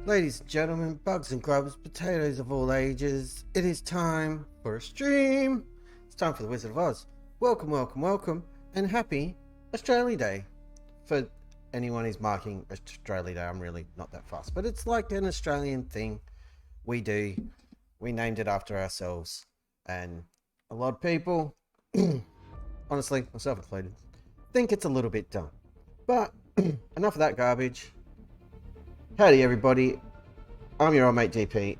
Ladies and gentlemen, bugs and grubs, potatoes of all ages, it is time for a stream. It's time for the Wizard of Oz. Welcome, welcome, welcome, and happy Australia Day. For anyone who's marking Australia Day, I'm really not that fussed, but it's like an Australian thing we do. We named it after ourselves, and a lot of people, honestly, myself included, think it's a little bit dumb. But enough of that garbage. Howdy everybody, I'm your old mate DP.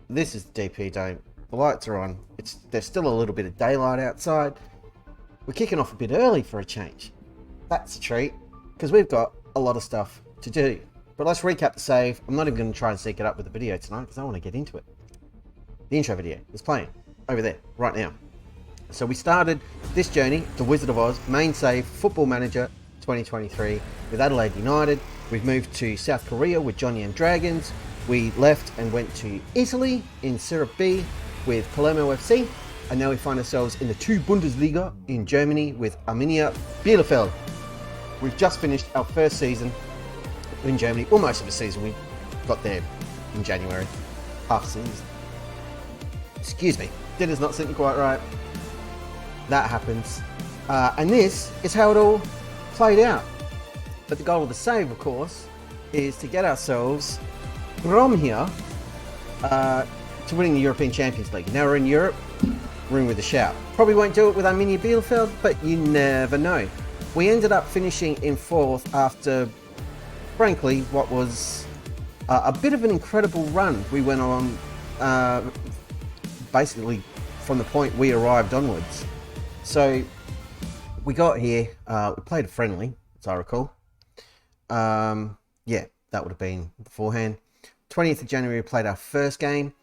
This is the DP Dome. The lights are on. There's still a little bit of daylight outside. We're kicking off a bit early for a change. That's a treat, because we've got a lot of stuff to do. But let's recap the save. I'm not even going to try and sync it up with the video tonight, because I want to get into it. The intro video is playing over there, right now. So we started this journey, the Wizard of Oz, main save, Football Manager 2023, with Adelaide United. We've moved to South Korea with Johnny and Dragons. We left and went to Italy in Serie B with Palermo FC. And now we find ourselves in the 2 Bundesliga in Germany with Arminia Bielefeld. We've just finished our first season in Germany. Well, most of the season. We got there in January. Half season. Excuse me. Dinner's not sitting quite right. That happens. And this is how it all played out. But the goal of the save, of course, is to get ourselves from here to winning the European Champions League. Now we're in Europe, we're in with a shout. Probably won't do it with Arminia Bielefeld, but you never know. We ended up finishing in 4th after, frankly, what was a bit of an incredible run. We went on basically from the point we arrived onwards. So we got here, we played a friendly, as I recall. Yeah, that would have been beforehand. 20th of January, we played our first game.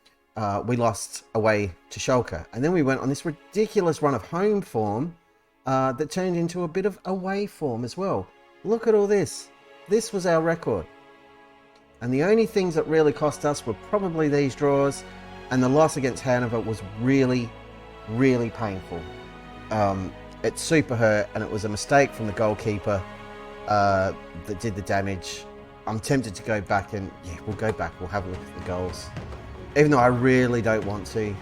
We lost away to Schalke. And then we went on this ridiculous run of home form that turned into a bit of away form as well. Look at all this. This was our record. And the only things that really cost us were probably these draws. And the loss against Hanover was really, really painful. It super hurt, and it was a mistake from the goalkeeper that did the damage. I'm tempted to go back and, yeah, we'll go back. We'll have a look at the goals. Even though I really don't want to,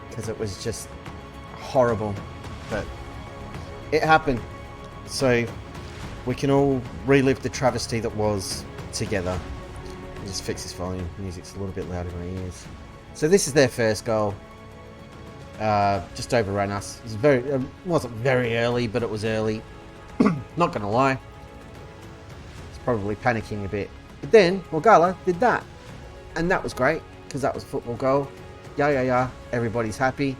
because it was just horrible. But it happened. So we can all relive the travesty that was together. I'll just fix this volume. Music's a little bit loud in my ears. So this is their first goal. Just overran us. It wasn't very early, but it was early. Not gonna lie, it's probably panicking a bit. But then Morgala did that, and that was great because that was a football goal. Yeah. Everybody's happy.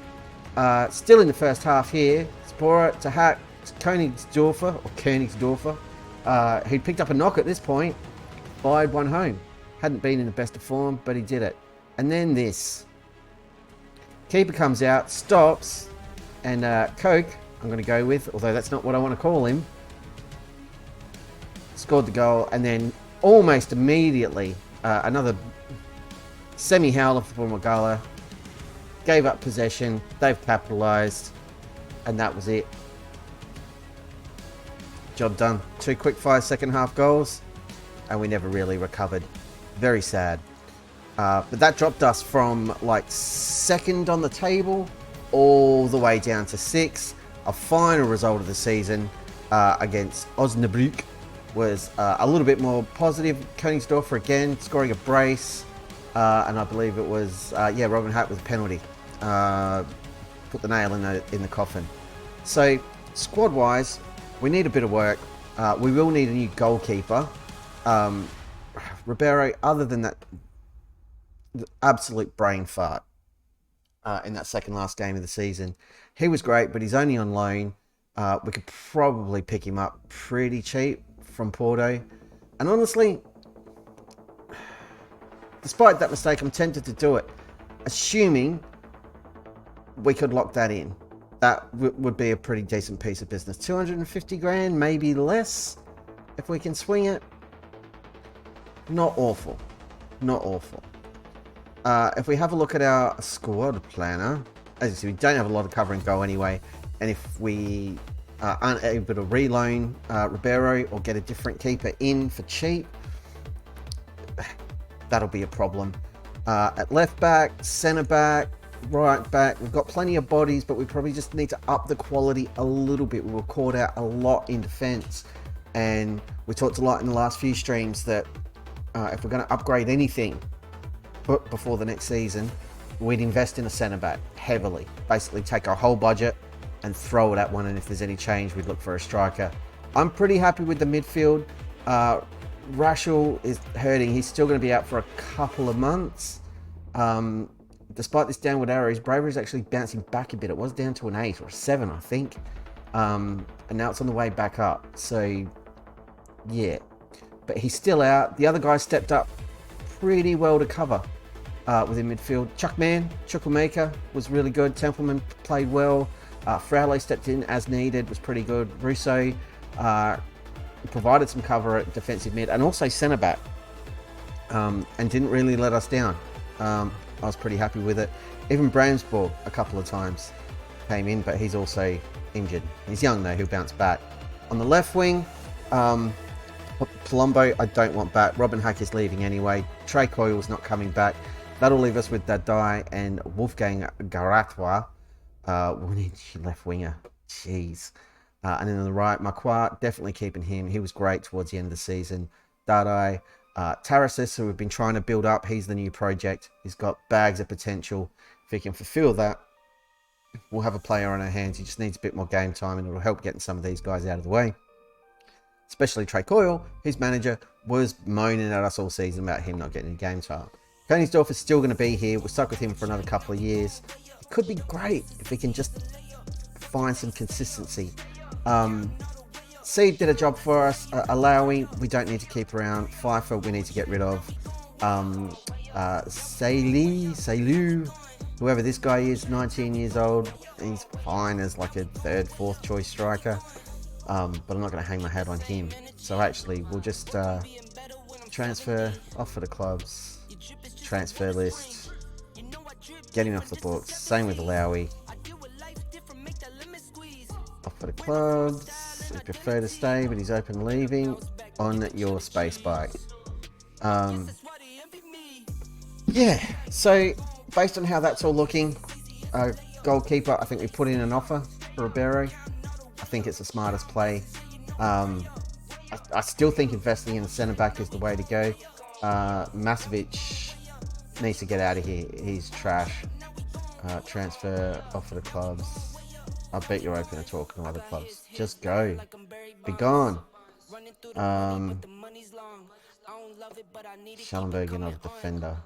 Still in the first half here. Spora to hack Königsdorfer, who'd picked up a knock at this point, fired one home. Hadn't been in the best of form, but he did it. And then this. Keeper comes out, stops, and Coke, I'm going to go with, although that's not what I want to call him, scored the goal, and then almost immediately another semi-howler for Morgala, gave up possession, they've capitalised, and that was it. Job done. 2 quick-fire second-half goals, and we never really recovered. Very sad. But that dropped us from like 2nd on the table all the way down to 6th. A final result of the season against Osnabrück was a little bit more positive. Königsdorfer again scoring a brace, and I believe it was Robin Hart with a penalty. Put the nail in the coffin. So squad wise, we need a bit of work. We will need a new goalkeeper. Ribeiro, other than that absolute brain fart in that second last game of the season, he was great, but he's only on loan. We could probably pick him up pretty cheap from Porto, and honestly, despite that mistake, I'm tempted to do it, assuming we could lock that in. That would be a pretty decent piece of business. 250 grand, maybe less, if we can swing it. Not awful. If we have a look at our squad planner, as you see, we don't have a lot of cover and go anyway. And if we aren't able to reloan Ribeiro or get a different keeper in for cheap, that'll be a problem. At left back, centre back, right back, we've got plenty of bodies, but we probably just need to up the quality a little bit. We were caught out a lot in defence, and we talked a lot in the last few streams that if we're going to upgrade anything before the next season, we'd invest in a centre back heavily. Basically take our whole budget and throw it at one, and if there's any change, we'd look for a striker. I'm pretty happy with the midfield. Rashel is hurting. He's still going to be out for a couple of months. Despite this downward arrow, his bravery is actually bouncing back a bit. It was down to an 8 or a 7, I think. And now it's on the way back up. So, yeah. But he's still out. The other guy stepped up pretty well to cover within midfield. Chukwuemeka was really good. Templeman played well. Fraulo stepped in as needed, was pretty good. Russo provided some cover at defensive mid and also centre back, and didn't really let us down. I was pretty happy with it. Even Bramsborg a couple of times came in, but he's also injured. He's young though, he'll bounce back. On the left wing, Palombo I don't want back. Robin Hack is leaving anyway. Trey Coyle's not coming back. That'll leave us with Dadai and Wolfgang Garatwa. We need left winger. Jeez. And then on the right, Macquart, definitely keeping him. He was great towards the end of the season. Dadai. Tarasis, who we've been trying to build up. He's the new project. He's got bags of potential. If he can fulfill that, we'll have a player on our hands. He just needs a bit more game time, and it'll help getting some of these guys out of the way. Especially Trey Coyle, whose manager was moaning at us all season about him not getting any game time. Koenigsdorf is still going to be here. We're stuck with him for another couple of years. It could be great if we can just find some consistency. Seed did a job for us. Alawi, we don't need to keep around. Pfeiffer, we need to get rid of. Sailu, whoever this guy is, 19 years old. He's fine as like a third, fourth choice striker. But I'm not going to hang my hat on him. So actually, we'll just transfer off for the clubs. Transfer list. Getting off the books. Same with Alawi. Off for the clubs. We prefer to stay, but he's open leaving on your space bike. Yeah, so based on how that's all looking, goalkeeper, I think we put in an offer for Ribeiro. I think it's the smartest play. I still think investing in the centre back is the way to go. Masovic needs to get out of here. He's trash. Transfer off for the clubs. I bet you're open to talking to other clubs. Just go. Be gone. Schallenberg, another defender.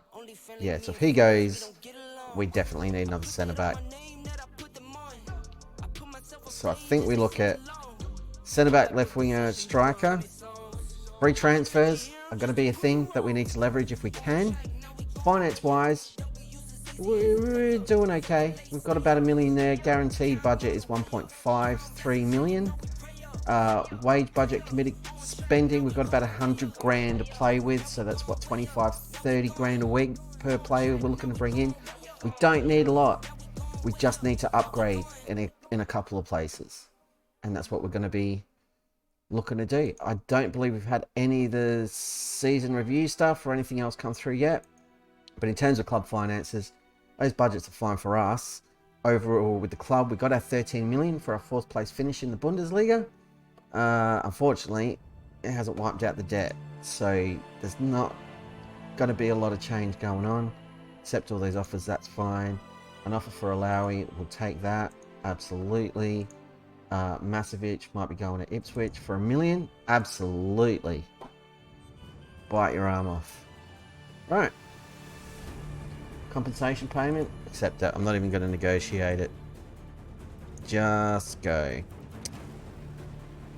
Yeah, so if he goes, we definitely need another centre back. So I think we look at centre back, left winger, striker. Free transfers are going to be a thing that we need to leverage if we can. Finance wise, we're doing okay. We've got about $1 million there. Guaranteed budget is 1.53 million. Wage budget committed spending, we've got about 100 grand to play with, so that's what, 25-30 grand a week per player we're looking to bring in. We don't need a lot. We just need to upgrade in a couple of places, and that's what we're going to be looking to do. I don't believe we've had any of the season review stuff or anything else come through yet, but in terms of club finances, those budgets are fine for us. Overall with the club, we got our 13 million for our 4th place finish in the Bundesliga. Unfortunately, it hasn't wiped out the debt, so there's not going to be a lot of change going on. Accept all these offers, that's fine. An offer for Alawi, we'll take that, absolutely. Masovic might be going to Ipswich for $1 million, absolutely. Bite your arm off. Right. Compensation payment, accept that. I'm not even going to negotiate it. Just go.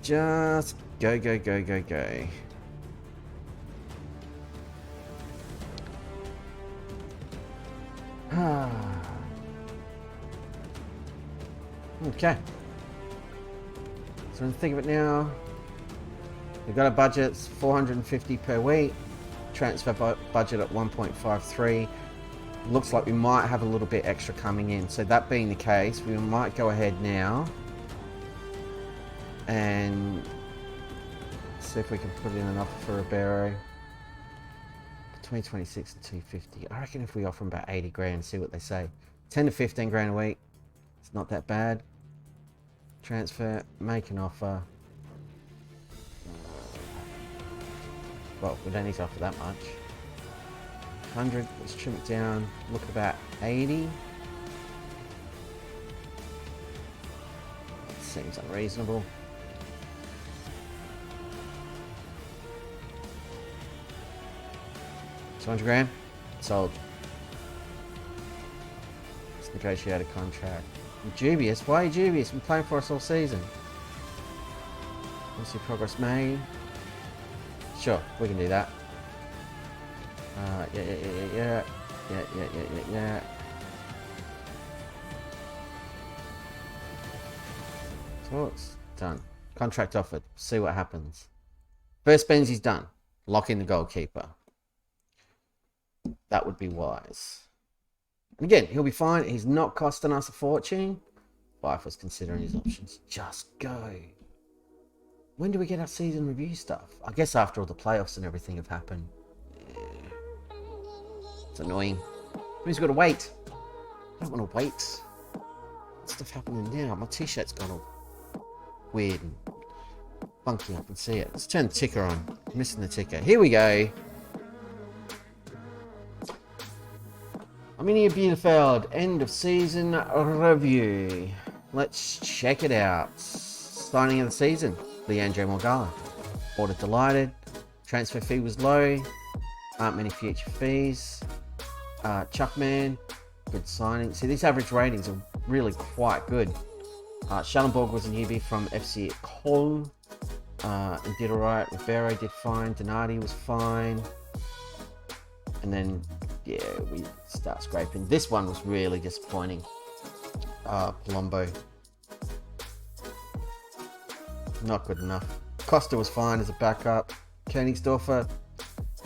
Just go, go, go, go, go. Okay. So think of it now. We've got a budget, 450 per week. Transfer budget at 1.53. Looks like we might have a little bit extra coming in. So that being the case, we might go ahead now and see if we can put in an offer for Ribeiro. between 26 and 250. I reckon if we offer them about 80 grand, see what they say. 10 to 15 grand a week. It's not that bad. Transfer, make an offer. Well, we don't need to offer that much. 100, let's trim it down. Look about 80. Seems unreasonable. 200 grand, sold. Let's negotiate a contract. I'm dubious. Why are you dubious? Been playing for us all season. Let's see progress made. Sure, we can do that. Yeah. Talks done. Contract offered. See what happens. First Benzie's done. Lock in the goalkeeper. That would be wise. And again, he'll be fine. He's not costing us a fortune. Wife was considering his options. Just go. When do we get our season review stuff? I guess after all the playoffs and everything have happened. Yeah. It's annoying. Who's got to wait? I don't want to wait. What's stuff happening now? My t-shirt's gone all weird and funky. I can see it. Let's turn the ticker on. I'm missing the ticker. Here we go. Arminia Bielefeld, end of season review. Let's check it out. Signing of the season, Leandro Morgala. Order delighted. Transfer fee was low. Aren't many future fees. Chuckman, good signing. See, these average ratings are really quite good. Schallenborg was a newbie from FC Köln and did alright. Rivero did fine. Donati was fine. And then, yeah, we start scraping. This one was really disappointing. Palombo. Not good enough. Costa was fine as a backup. Koenigsdorfer,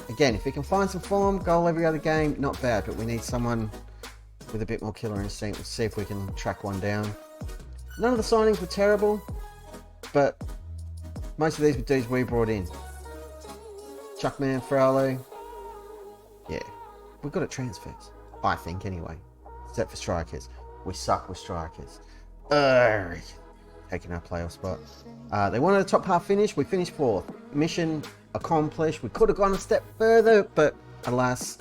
again, if we can find some form, goal every other game, not bad, but we need someone with a bit more killer instinct. Let's see if we can track one down. None of the signings were terrible, but most of these were dudes we brought in. Chuckman, Fraulo. Yeah, we're good at transfers, I think, anyway. Except for strikers. We suck with strikers. Taking our playoff spot. They wanted a top half finish. We finished fourth. Mission accomplished. We could have gone a step further, but alas,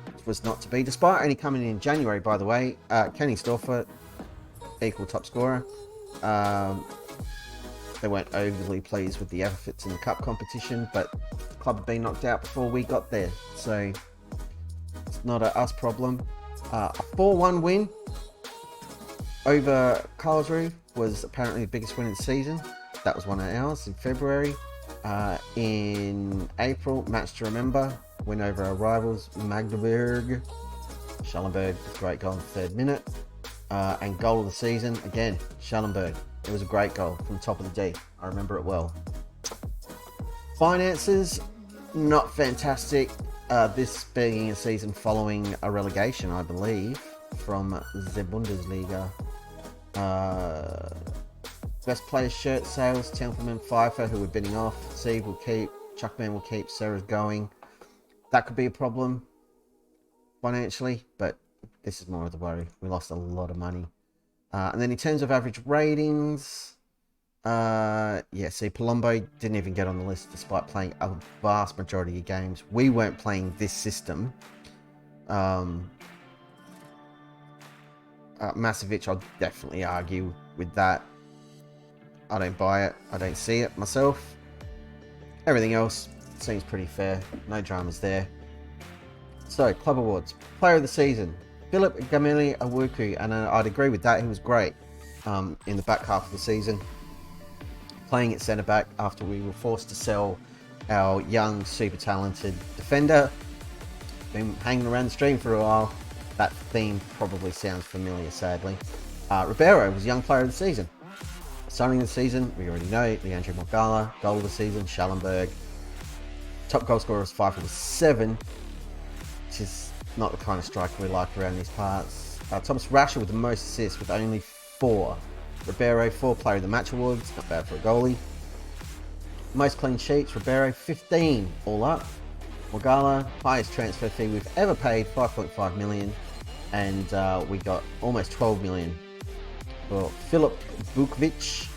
it was not to be. Despite only coming in January, by the way, Koenigsdorfer, equal top scorer. They weren't overly pleased with the efforts in the cup competition, but the club had been knocked out before we got there, so it's not a us problem. A 4-1 win over Karlsruhe was apparently the biggest win of the season. That was one of ours in February. In April, match to remember, win over our rivals Magdeburg. Schallenberg, great goal in the 3rd minute. And goal of the season, again, Schallenberg. It was a great goal from the top of the D. I remember it well. Finances, not fantastic. This being a season following a relegation, I believe, from the Bundesliga. Best player shirt sales, Templeman, Pfeiffer, who we're bidding off. Steve will keep, Chuckman will keep, Sarah's going. That could be a problem financially, but this is more of the worry. We lost a lot of money. And then in terms of average ratings, yeah, see, Palombo didn't even get on the list despite playing a vast majority of games. We weren't playing this system. Masovic, I'll definitely argue with that. I don't buy it. I don't see it myself. Everything else seems pretty fair. No dramas there. So, Club Awards. Player of the Season. Philip Gameli Awuku, and I'd agree with that. He was great in the back half of the season. Playing at centre-back after we were forced to sell our young, super talented defender. Been hanging around the stream for a while. That theme probably sounds familiar, sadly. Ribeiro was Young Player of the Season. Signing of the season, we already know, Leandro Morgala. Goal of the season, Schallenberg. Top goal scorer was Pfeiffer with 7, which is not the kind of striker we like around these parts. Thomas Rascher with the most assists with only 4. Ribeiro, 4 Player of the Match awards, not bad for a goalie. Most clean sheets, Ribeiro 15 all up. Morgala, highest transfer fee we've ever paid, 5.5 million, and we got almost 12 million for Filip Bukvic.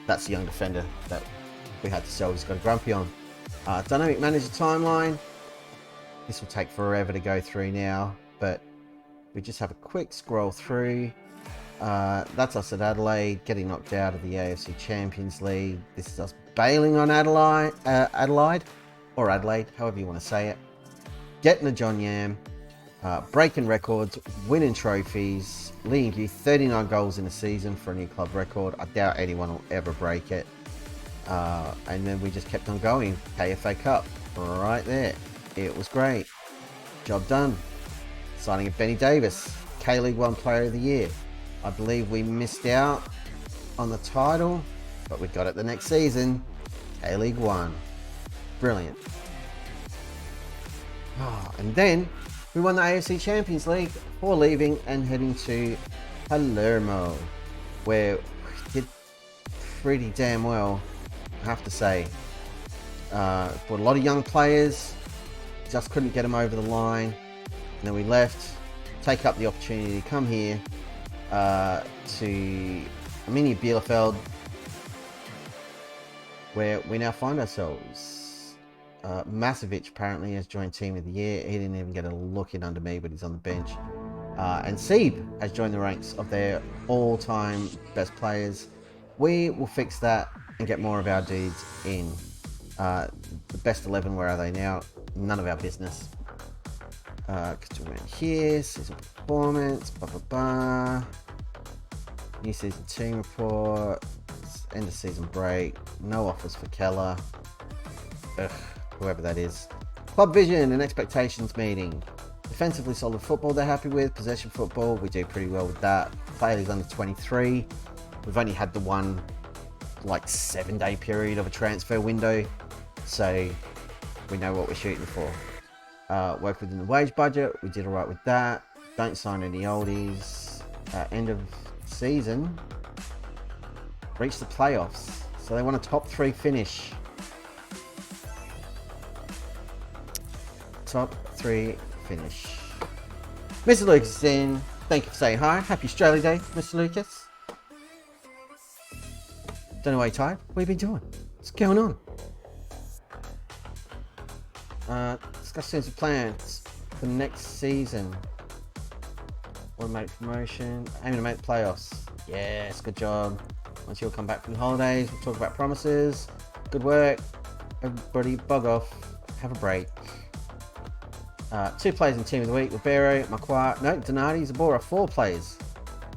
That's the young defender that we had to sell. He's got a grumpy on. Dynamic manager timeline. This will take forever to go through now, but we just have a quick scroll through. That's us at Adelaide, getting knocked out of the AFC Champions League. This is us bailing on Adelaide, however you want to say it. Getting a John Yam, breaking records, winning trophies, leading you 39 goals in a season for a new club record. I doubt anyone will ever break it. And then we just kept on going. KFA Cup, right there. It was great. Job done. Signing of Benny Davis, K-League 1 Player of the Year. I believe we missed out on the title, but we got it the next season. K-League 1. Brilliant. And then we won the AFC Champions League before leaving and heading to Palermo, where we did pretty damn well, I have to say. Bought a lot of young players, just couldn't get them over the line. And then we left, take up the opportunity to come here to Arminia Bielefeld, where we now find ourselves. Masovic apparently has joined Team of the Year. He didn't even get a look in under me, but he's on the bench. And Sieb has joined the ranks of their all-time best players. We will fix that and get more of our dudes in. The best 11, where are they now? None of our business. Because we went here, season performance, new season team report, end of season break, no offers for Keller. Ugh, whoever that is. Club vision and expectations meeting. Defensively solid football they're happy with. Possession football, we do pretty well with that. Player is under 23. We've only had the one 7-day period of a transfer window, so we know what we're shooting for. Work within the wage budget, we did alright with that. Don't sign any oldies. End of season, reach the playoffs, so they want a top 3 finish. Top 3 finish. Mr. Lucas is in. Thank you for saying hi. Happy Australia Day, Mr. Lucas. Don't know why you're tired. What have you been doing? What's going on? Discuss terms of plans for next season. Want to make promotion. Aiming to make the playoffs. Yes, good job. Once you'll come back from the holidays, we'll talk about promises. Good work. Everybody bug off. Have a break. 2 players in Team of the Week. Ribeiro, Macquarie, no, Donati, Zabora. 4 players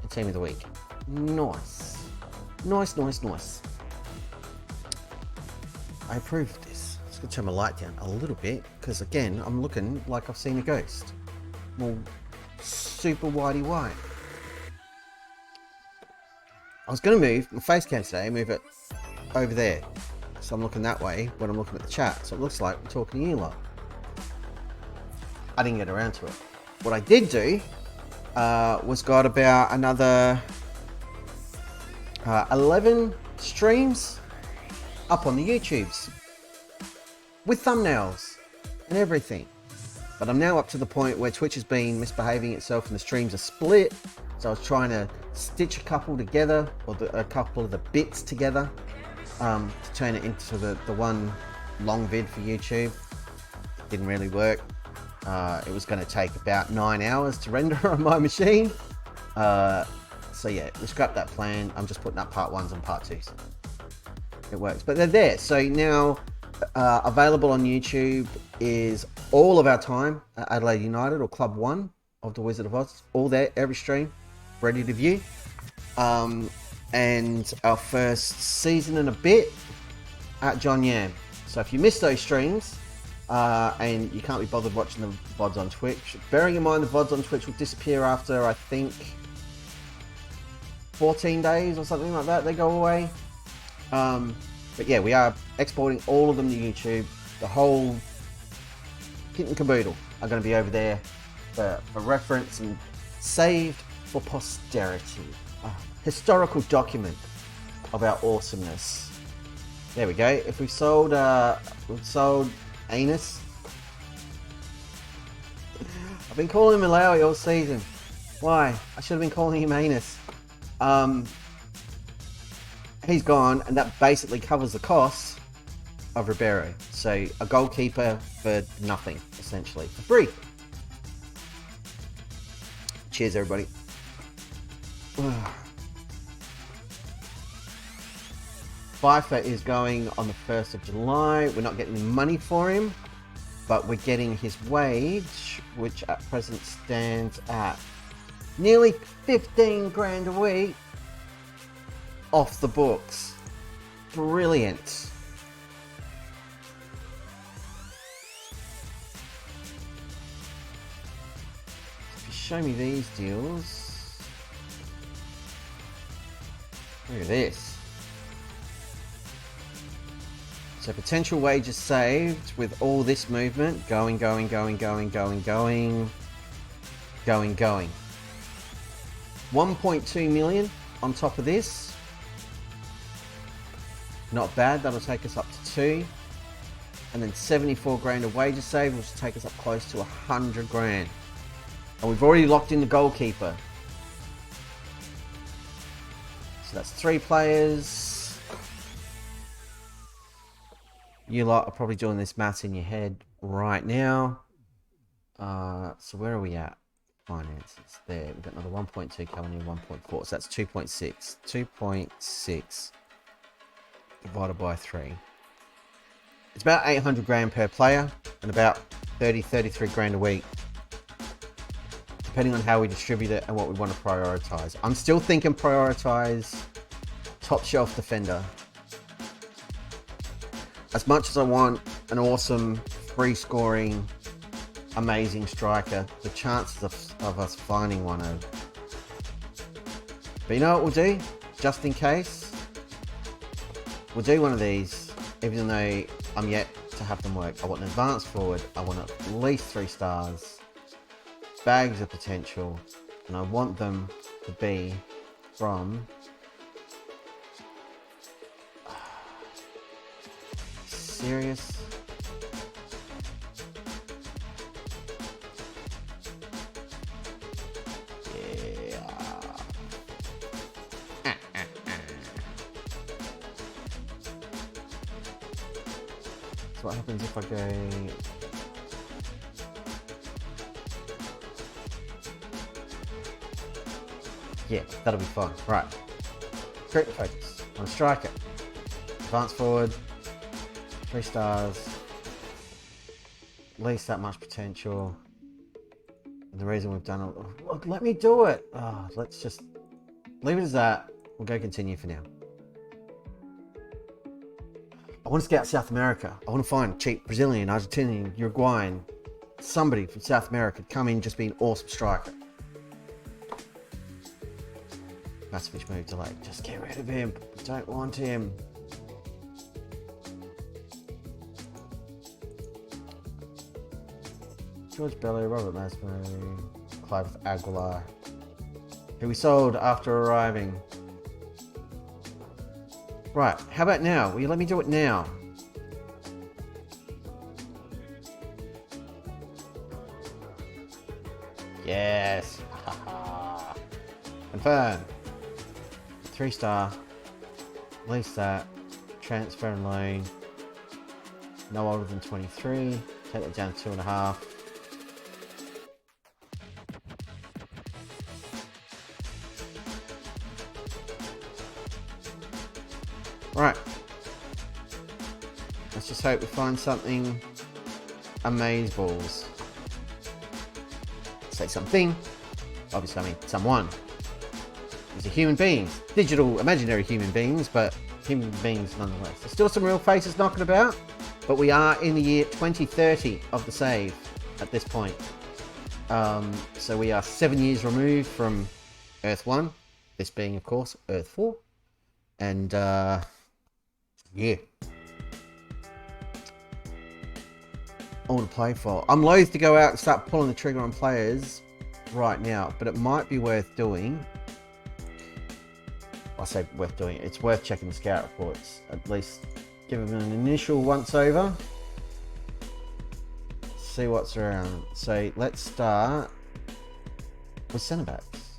in Team of the Week. Nice. Nice. I approve of this. I'm just going to turn my light down a little bit, because again, I'm looking like I've seen a ghost. Well, super whitey white. I was going to move my face cam today, move it over there. So I'm looking that way when I'm looking at the chat. So it looks like we're talking to you lot. I didn't get around to it. What I did do was got about another 11 streams up on the YouTubes with thumbnails and everything. But I'm now up to the point where Twitch has been misbehaving itself and the streams are split. So I was trying to stitch a couple together, or a couple of the bits together, to turn it into the one long vid for YouTube. It didn't really work. It was going to take about 9 hours to render on my machine. So yeah, we scrapped that plan. I'm just putting up part 1s and part 2s. It works, but they're there. So now available on YouTube is all of our time at Adelaide United or Club 1 of the Wizard of Oz. All there, every stream, ready to view. And our first season and a bit at John Yam. So if you missed those streams, and you can't be bothered watching the VODs on Twitch, bearing in mind the VODs on Twitch will disappear after, I think, 14 days or something like that. They go away. But yeah, we are exporting all of them to YouTube. The whole kit and caboodle are going to be over there for reference and saved for posterity. A historical document of our awesomeness. There we go. If we've sold Anus, I've been calling him Malawi all season. Why? I should have been calling him Anus. He's gone, and that basically covers the costs of Ribeiro. So a goalkeeper for nothing, essentially, for free. Cheers, everybody. FIFA is going on the 1st of July. We're not getting money for him, but we're getting his wage, which at present stands at nearly 15 grand a week off the books. Brilliant. If you show me these deals, look at this. So potential wages saved with all this movement going. 1.2 million on top of this. Not bad, that'll take us up to 2. And then 74 grand of wages saved, which will take us up close to 100 grand. And we've already locked in the goalkeeper. So that's 3 players. You lot are probably doing this maths in your head right now. So where are we at? Finances. There, we've got another 1.2 coming in, 1.4. So that's 2.6. 2.6 divided by 3. It's about 800 grand per player and about 33 grand a week, depending on how we distribute it and what we want to prioritize. I'm still thinking prioritize top shelf defender. As much as I want an awesome, free scoring, amazing striker, the chances of us finding one are... But you know what we'll do? Just in case, we'll do one of these, even though I'm yet to have them work. I want an advanced forward, I want at least 3 stars, bags of potential, and I want them to be from... Serious? Yeah. So what happens if I go... Yeah, that'll be fine. Right. Create focus on striker. Advanced forward. 3 stars, at least that much potential. And the reason we've done it, look, let me do it. Oh, let's just leave it as that. We'll go continue for now. I want to scout South America. I want to find cheap Brazilian, Argentinian, Uruguayan, somebody from South America to come in, just be an awesome striker. Massive move delayed. Just get rid of him. We don't want him. George Bello, Robert Masbury, Clive Aguilar, who we sold after arriving. Right, how about now? Will you let me do it now? Yes. Confirm. 3 star. Lease that. Transfer and loan. No older than 23. Take that down to 2.5. Right, let's just hope we find something amazeballs. Say something, obviously I mean someone. These are human beings, digital, imaginary human beings, but human beings nonetheless. There's still some real faces knocking about, but we are in the year 2030 of the save at this point. So we are 7 years removed from Earth 1, this being of course Earth 4, and yeah. All to play for. I'm loath to go out and start pulling the trigger on players right now, but it might be worth doing. I say worth doing. It's worth checking the scout reports. At least give them an initial once over. see what's around. So let's start with centre backs.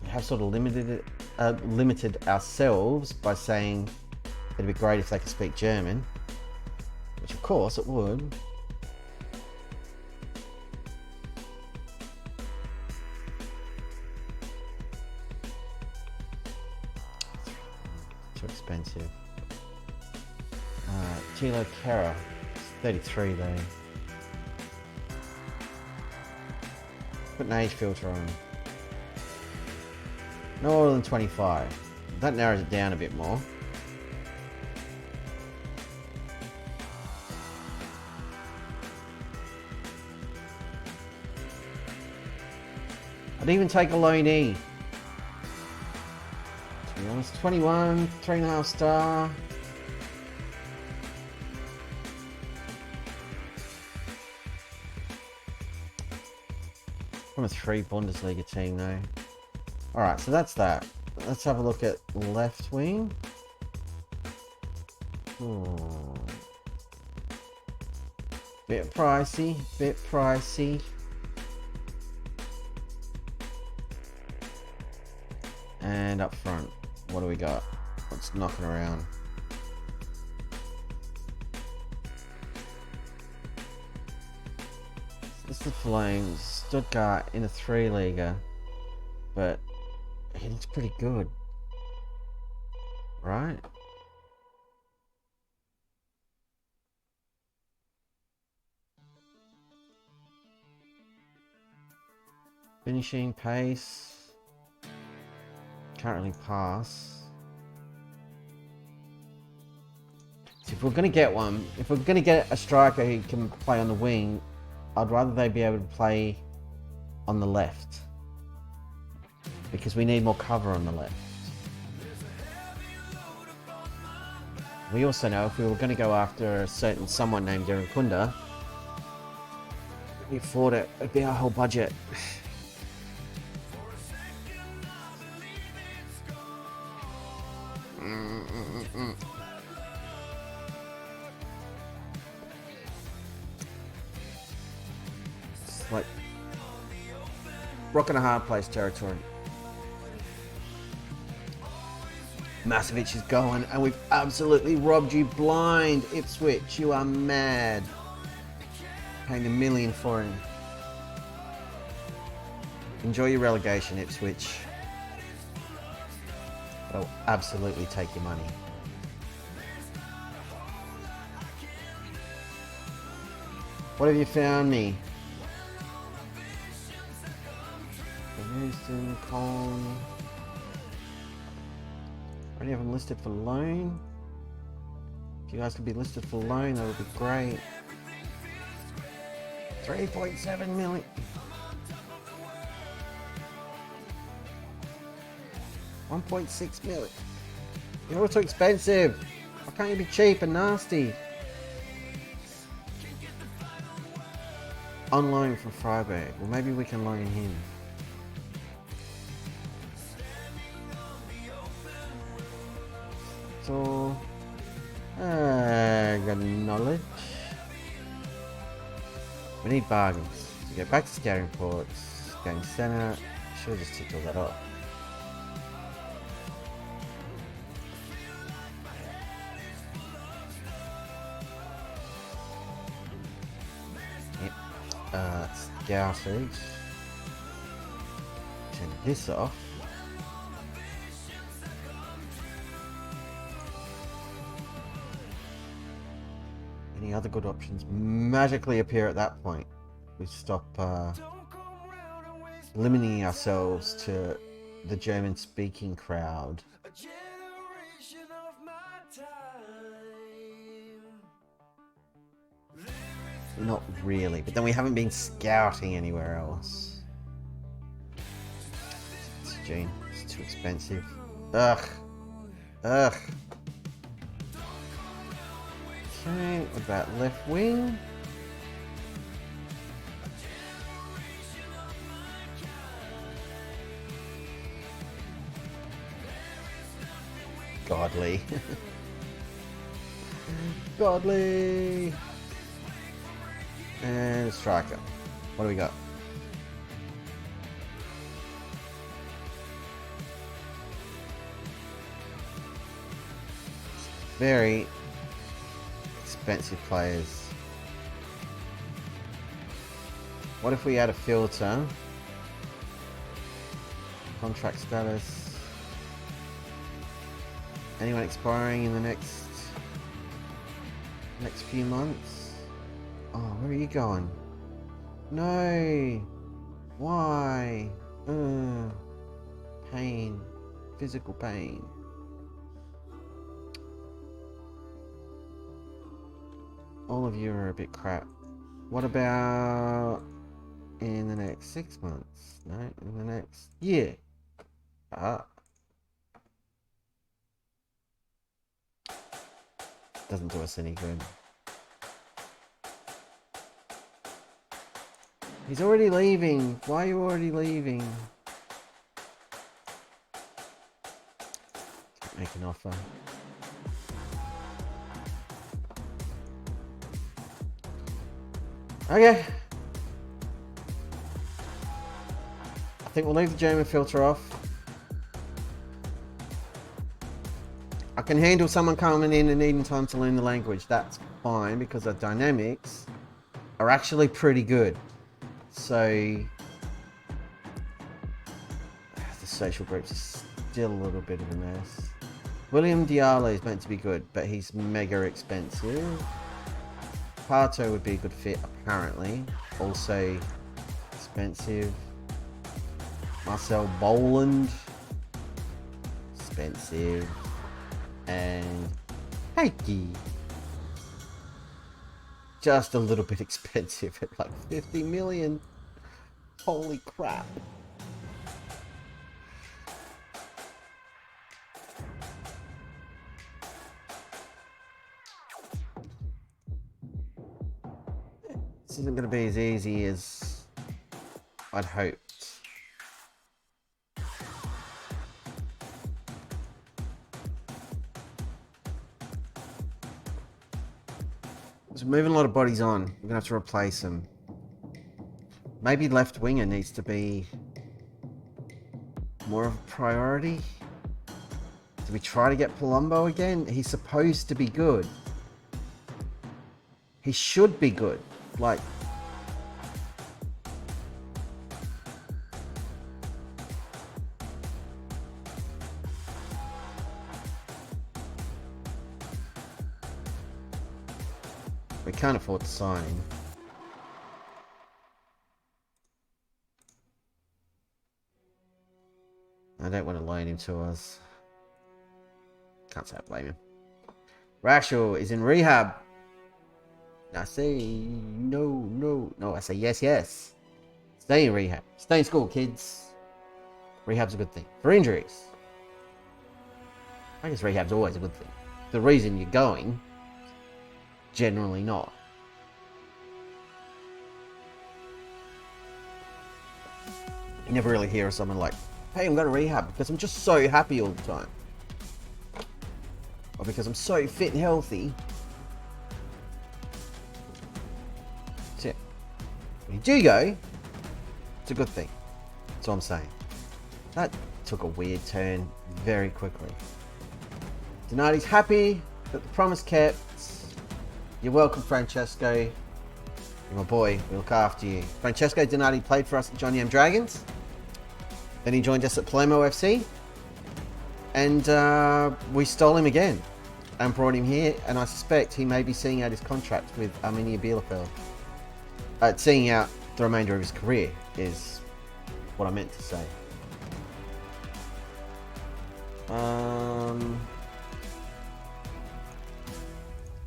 We have sort of limited ourselves by saying it'd be great if they could speak German, which of course it would. Too expensive. Tilo Kara, 33 though. Put an age filter on. No older than 25. That narrows it down a bit more. I'd even take a loanee. To be honest, 21, 3.5 star. From a 3 Bundesliga team though. Alright, so that's that. Let's have a look at left wing. Bit pricey. And up front, what do we got? What's knocking around? This is the Flames, Stuttgart in a 3 Liga, but he looks pretty good, right? Finishing pace, can't really pass. So if we're going to get one, if we're going to get a striker who can play on the wing, I'd rather they be able to play on the left, because we need more cover on the left. We also know if we were going to go after a certain someone named Darren Kunda, we afford it, it'd be our whole budget. It's like rock and a hard place territory. Masovic is going, and we've absolutely robbed you blind, Ipswich. You are mad. Paying $1 million for him. Enjoy your relegation, Ipswich. But I'll absolutely take your money. What have you found me? Houston, Colin. Any of them listed for loan? If you guys could be listed for loan, that would be great. 3.7 million. 1.6 million. You're all too expensive. Why can't you be cheap and nasty? On loan from Freiburg. Well, maybe we can loan him. So, got knowledge. We need bargains. So go back to scouting reports, going centre. Should have just ticked all that off. Yep. Scouting. Turn this off. Any other good options magically appear at that point. We stop limiting ourselves to the German-speaking crowd. Not really, but then we haven't been scouting anywhere else. It's Gene. It's too expensive. Ugh. Okay, what about left wing? Godly. Godly. And striker. What do we got? Very expensive players. What if we add a filter? Contract status. Anyone expiring in the next few months? Oh, where are you going? No. Why? Pain. Physical pain. All of you are a bit crap. What about in the next 6 months? No, in the next year. Doesn't do us any good. He's already leaving. Why are you already leaving? Can't make an offer. Okay. I think we'll leave the German filter off. I can handle someone coming in and needing time to learn the language. That's fine because our dynamics are actually pretty good. So the social groups are still a little bit of a mess. William Diallo is meant to be good, but he's mega expensive. Pato would be a good fit, apparently. Also expensive. Marcel Boland, expensive. And Heike, just a little bit expensive at like 50 million. Holy crap. This isn't going to be as easy as I'd hoped. So moving a lot of bodies on. We're going to have to replace them. Maybe left winger needs to be more of a priority. Do we try to get Palumbo again? He's supposed to be good. He should be good. Like, we can't afford to sign. I don't want to loan him to us. Can't say I blame him. Rashel is in rehab. I say no. I say yes. Stay in rehab. Stay in school, kids. Rehab's a good thing. For injuries, I guess rehab's always a good thing. The reason you're going, generally not. You never really hear of someone like, hey, I'm going to rehab because I'm just so happy all the time. Or because I'm so fit and healthy. That's it. When you do go, it's a good thing. That's what I'm saying. That took a weird turn very quickly. Donati's happy that the promise kept. You're welcome, Francesco. You're my boy. We look after you. Francesco Donati played for us at Johnny M Dragons. Then he joined us at Palermo FC. And we stole him again and brought him here. And I suspect he may be seeing out his contract with Arminia Bielefeld. Seeing out the remainder of his career is what I meant to say.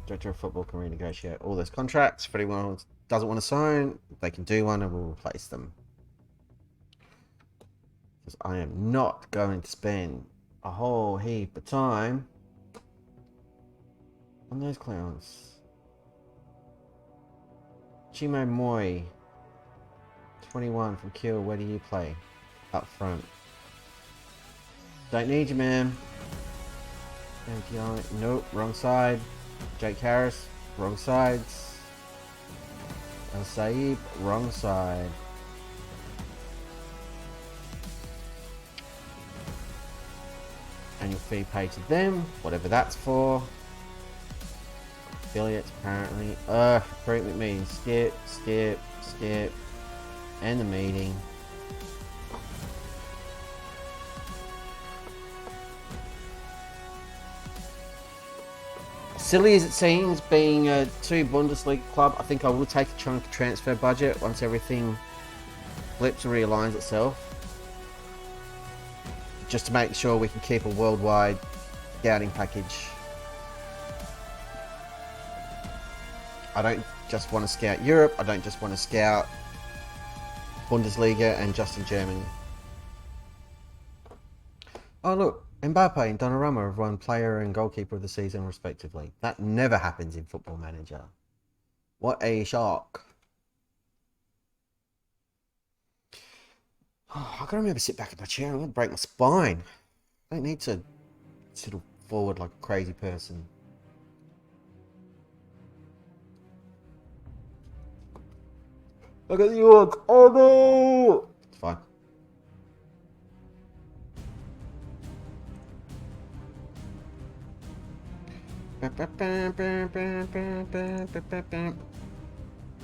Director of Football can renegotiate all those contracts. If anyone who doesn't want to sign, they can do one and we'll replace them. Because I am not going to spend a whole heap of time on those clowns. Chimo Moy, 21 from Kiel. Where do you play? Up front. Don't need you, man. Nope, wrong side. Jake Harris, wrong sides. Al Saib, wrong side. Annual fee paid to them, whatever that's for. Affiliates, apparently. Recruitment meeting. Skip. End the meeting. Silly as it seems, being a 2 Bundesliga club, I think I will take a chunk of transfer budget once everything flips and realigns itself. Just to make sure we can keep a worldwide scouting package. I don't just want to scout Europe, I don't just want to scout Bundesliga and just in Germany. Oh look, Mbappe and Donnarumma have won player and goalkeeper of the season respectively. That never happens in Football Manager. What a shock. Oh, I gotta remember to sit back in my chair. I'm gonna break my spine. I don't need to sit forward like a crazy person. Look at the odds. Oh no! It's fine.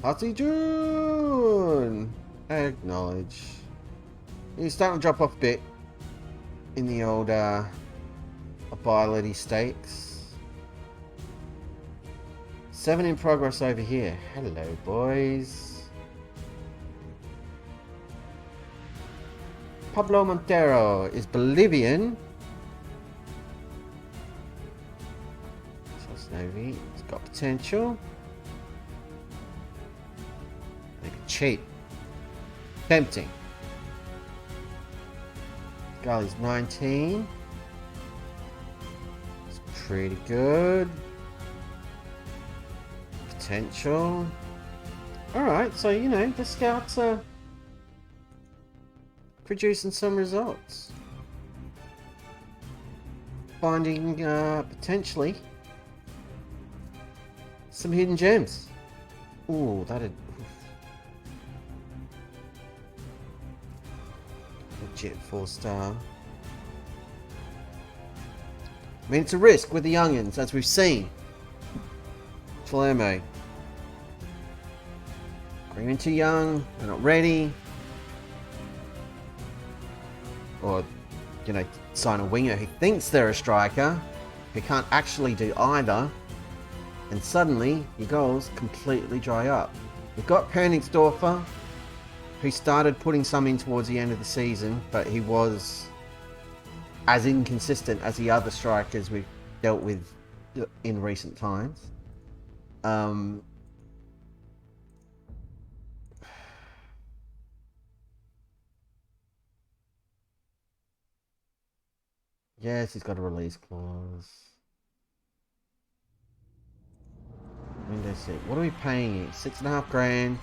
Party June! Acknowledge. He's starting to drop off a bit in the old ability stakes. 7 in progress over here. Hello, boys. Pablo Montero is Bolivian. Sosnovi, it's got potential. Maybe cheap. Tempting. Gully's 19. It's pretty good. Potential. Alright, so you know, the scouts are producing some results. Finding potentially some hidden gems. Ooh, that'd legit 4-star. I mean, it's a risk with the youngins, as we've seen. Palermo. Bring in too young, they're not ready. Or, you know, sign a winger who thinks they're a striker, who can't actually do either, and suddenly your goals completely dry up. We've got Pernigsdorfer, who started putting some in towards the end of the season, but he was as inconsistent as the other strikers we've dealt with in recent times. Yes, he's got a release clause. Window seat. What are we paying you? 6.5 grand.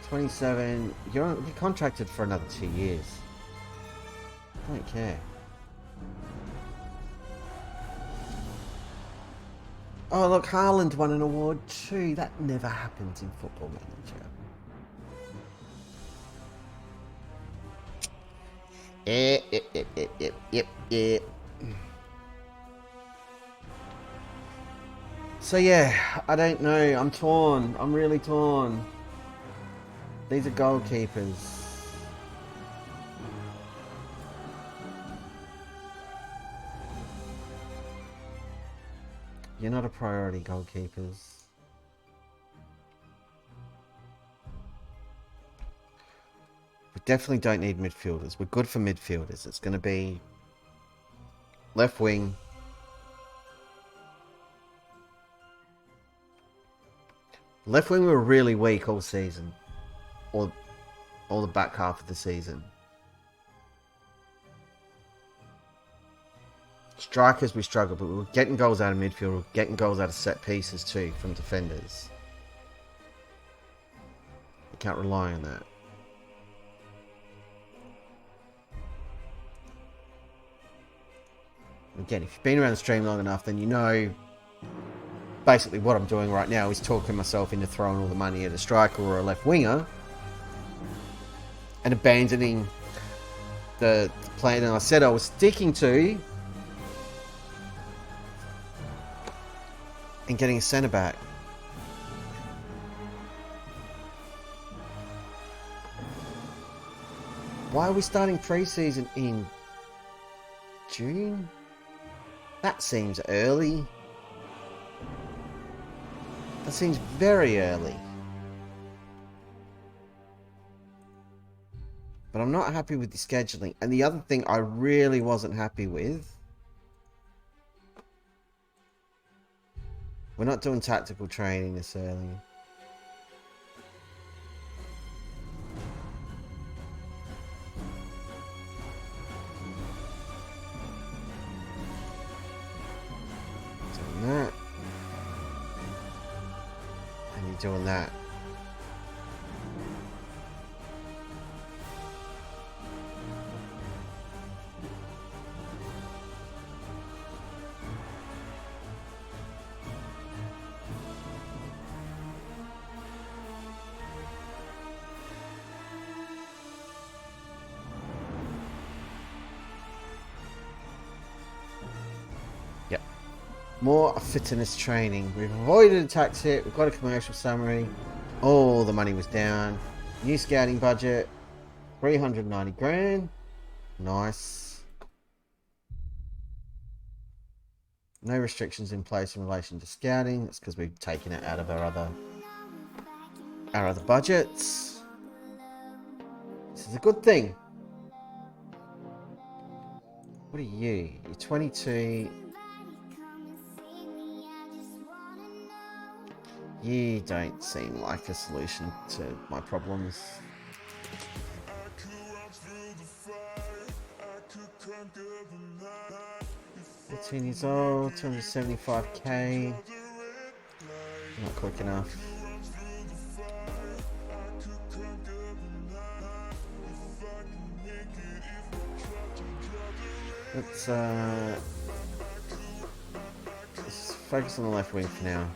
27. You're contracted for another 2 years. I don't care. Oh look, Haaland won an award too. That never happens in Football Manager. Yep. So yeah, I don't know. I'm torn. I'm really torn. These are goalkeepers. You're not a priority, goalkeepers. We definitely don't need midfielders. We're good for midfielders. It's going to be left wing. Left wing were really weak all season. Or all the back half of the season. Strikers we struggled, but we were getting goals out of midfield, we were getting goals out of set pieces too from defenders. You can't rely on that. Again, if you've been around the stream long enough, then you know basically what I'm doing right now is talking myself into throwing all the money at a striker or a left winger and abandoning the plan that I said I was sticking to and getting a centre back. Why are we starting pre-season in June? That seems early. That seems very early. But I'm not happy with the scheduling. And the other thing I really wasn't happy with, we're not doing tactical training this early. Doing that. And you're doing that. More fitness training. We've avoided a tax hit. We've got a commercial summary. All the money was down. New scouting budget. 390 grand. Nice. No restrictions in place in relation to scouting. That's because we've taken it out of our other budgets. This is a good thing. What are you? You're 22. You don't seem like a solution to my problems. 18 years old, 275k. Not quick enough. Let's focus on the left wing for now.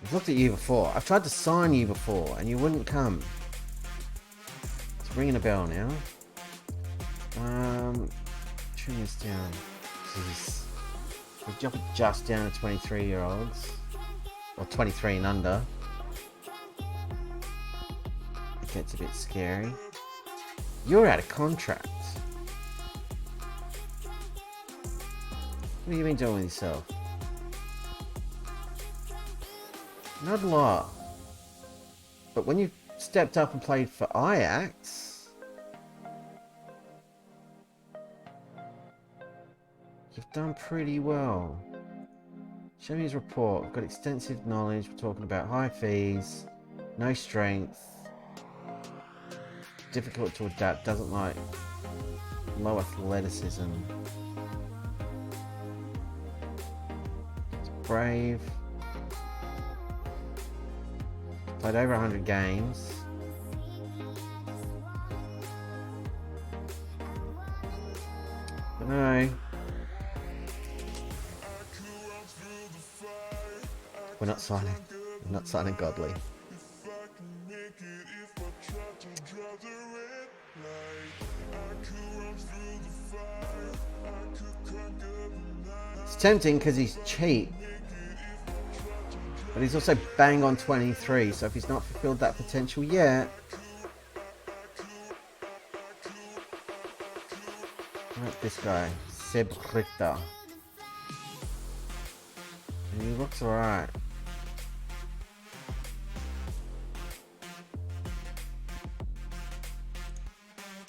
I've looked at you before. I've tried to sign you before and you wouldn't come. It's ringing a bell now. Trim this down. Jeez. We've dropped it just down to 23-year-olds. Or 23 and under. It gets a bit scary. You're out of contract. What have you been doing with yourself? Not a lot. But when you stepped up and played for Ajax, you've done pretty well. Show me his report. I've got extensive knowledge. We're talking about high fees, no strength, difficult to adapt, doesn't like low athleticism. It's brave. Played over 100 games. But no. We're not signing. We're not signing Godly. It's tempting because he's cheap. But he's also bang on 23, so if he's not fulfilled that potential yet... Like this guy, Seb Richter. And he looks alright.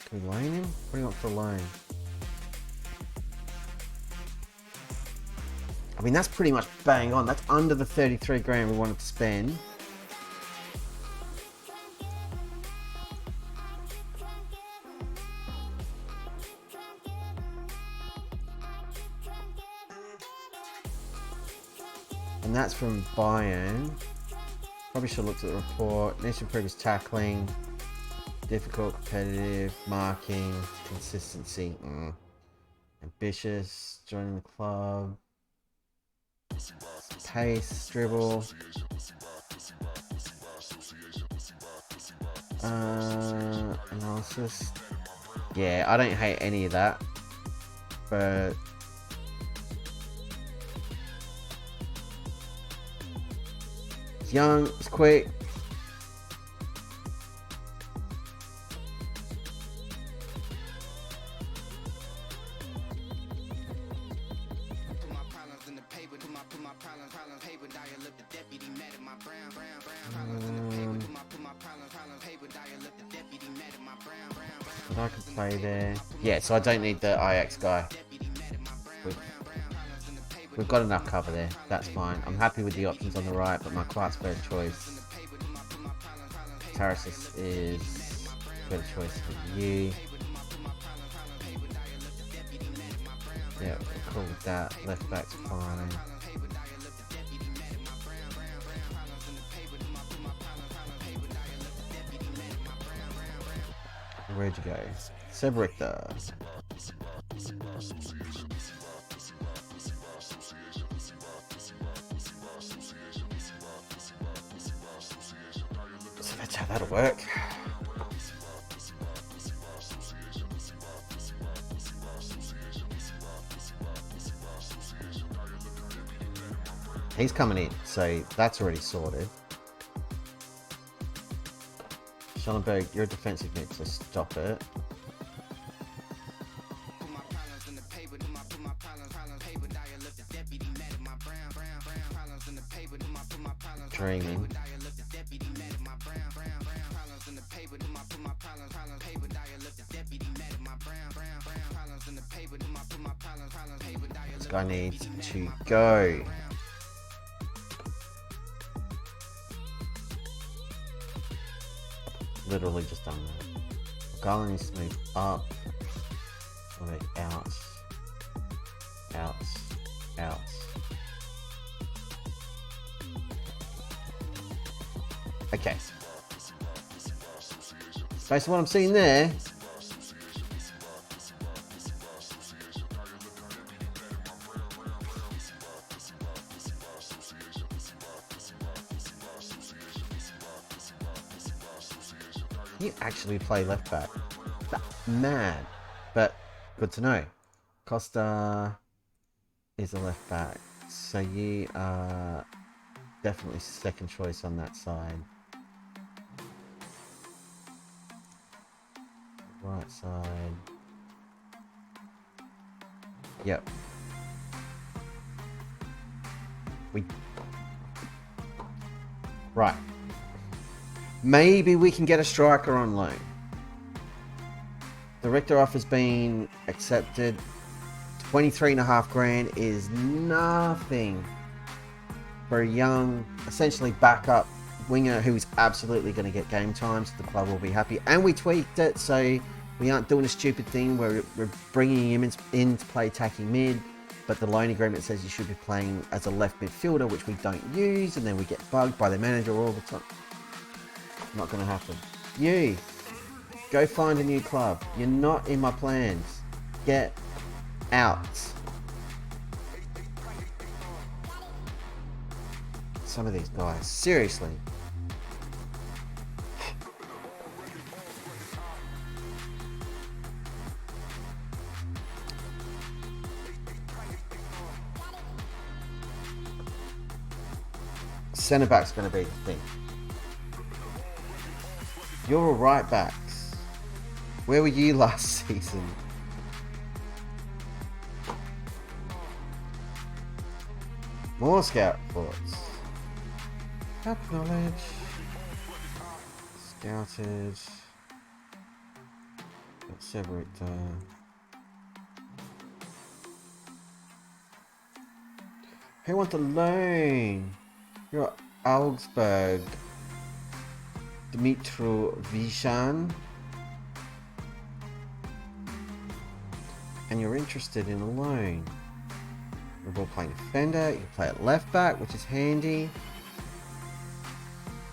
Can we loan him? What do you want for a loan? I mean, that's pretty much bang on. That's under the 33 grand we wanted to spend. And that's from Bayern. Probably should have looked at the report. Needs to improve his tackling. Difficult, competitive, marking, consistency. Ambitious, joining the club. Pace, dribble. Analysis. Yeah, I don't hate any of that. But it's young, it's quick. I can play there. Yeah, so I don't need the IX guy. We've got enough cover there. That's fine. I'm happy with the options on the right, but my class first choice. Tarasis is better choice for you. Yeah, cool with that. Left back's fine. Where'd you go? Sebrichter. So that's how that'll work. He's coming in, so that's already sorted. Schellenberg, you're a defensive mid, so stop it. Dreaming. This guy needs to go. Literally just done that. Garland needs to move up. Out. Out. Out. Okay. Based on what I'm seeing there, you actually play left back. That's mad, but good to know. Costa is a left back, so you are definitely second choice on that side. Right side. Yep. Right. Maybe we can get a striker on loan. The Richter offer's been accepted. 23.5 grand is nothing for a young, essentially backup winger who's absolutely going to get game time, so the club will be happy. And we tweaked it, so we aren't doing a stupid thing where we're bringing him in to play attacking mid, but the loan agreement says you should be playing as a left midfielder, which we don't use, and then we get bugged by the manager all the time. Not going to happen. You, go find a new club. You're not in my plans. Get out. Some of these guys, seriously. Centre back's going to be the thing. You're all right backs. Where were you last season? More scout reports. Acknowledge. Scouted. Let's separate. Who wants a loan? You're at Augsburg. Dmitro Vishan. And you're interested in a loan. We're ball playing defender. You can play at left back, which is handy.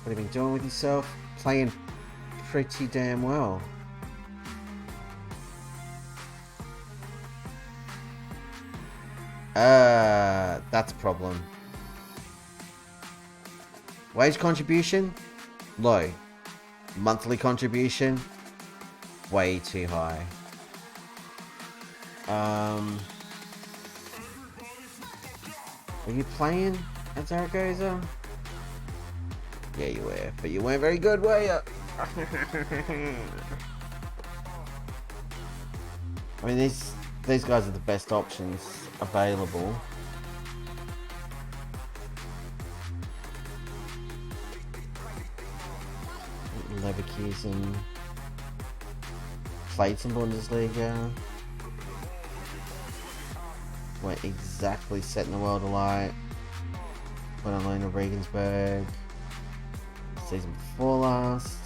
What have you been doing with yourself? Playing pretty damn well. That's a problem. Wage contribution? Low. Monthly contribution? Way too high. Were you playing at Zaragoza? Yeah, you were, but you weren't very good, were you? I mean, these guys are the best options available. Leverkusen played some Bundesliga. Weren't exactly setting the world alight. Went on loan to Regensburg. Season before last.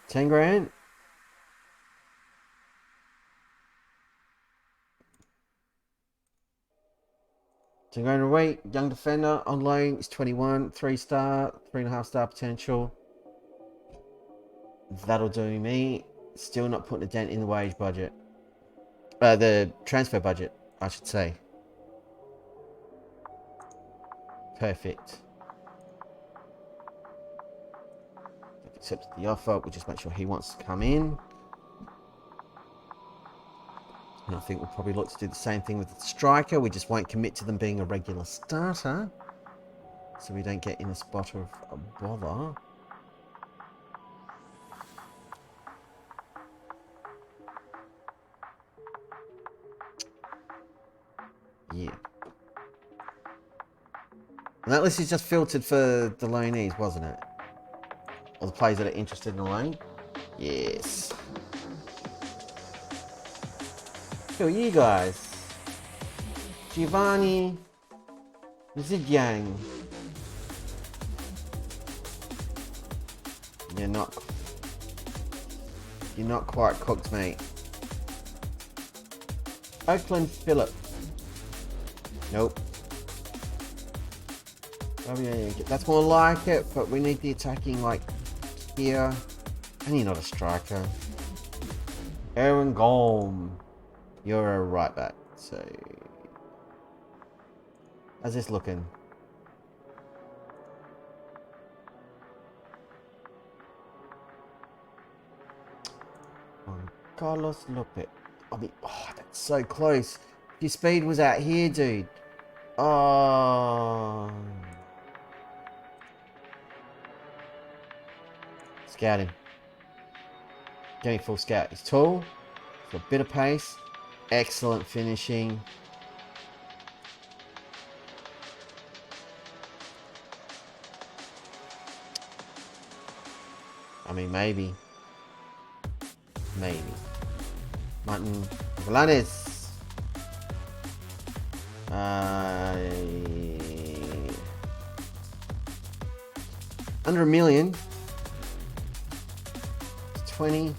$10,000. $10,000 a week. Young defender on loan is 21, 3-star, 3.5-star potential. That'll do me. Still not putting a dent in the wage budget. The transfer budget, I should say. Perfect. I've accepted the offer. We'll just make sure he wants to come in. And I think we'll probably look to do the same thing with the striker. We just won't commit to them being a regular starter, so we don't get in a spot of a bother. Yeah. And that list is just filtered for the loanees, wasn't it? Or the players that are interested in the loan? Yes. Who are you guys? Giovanni Zidane. You're not quite cooked, mate. Oakland Phillip. Nope. Oh, yeah, that's more like it, but we need the attacking like here. And you're not a striker. Aaron Golm. You're a right back, so how's this looking? Carlos Lopez. I mean, oh, that's so close. Your speed was out here, dude. Oh. Scouting. Getting full scout. He's tall. He's got a bit of pace. Excellent finishing. I mean, maybe. Martin Valanes. Under $1 million. 20. You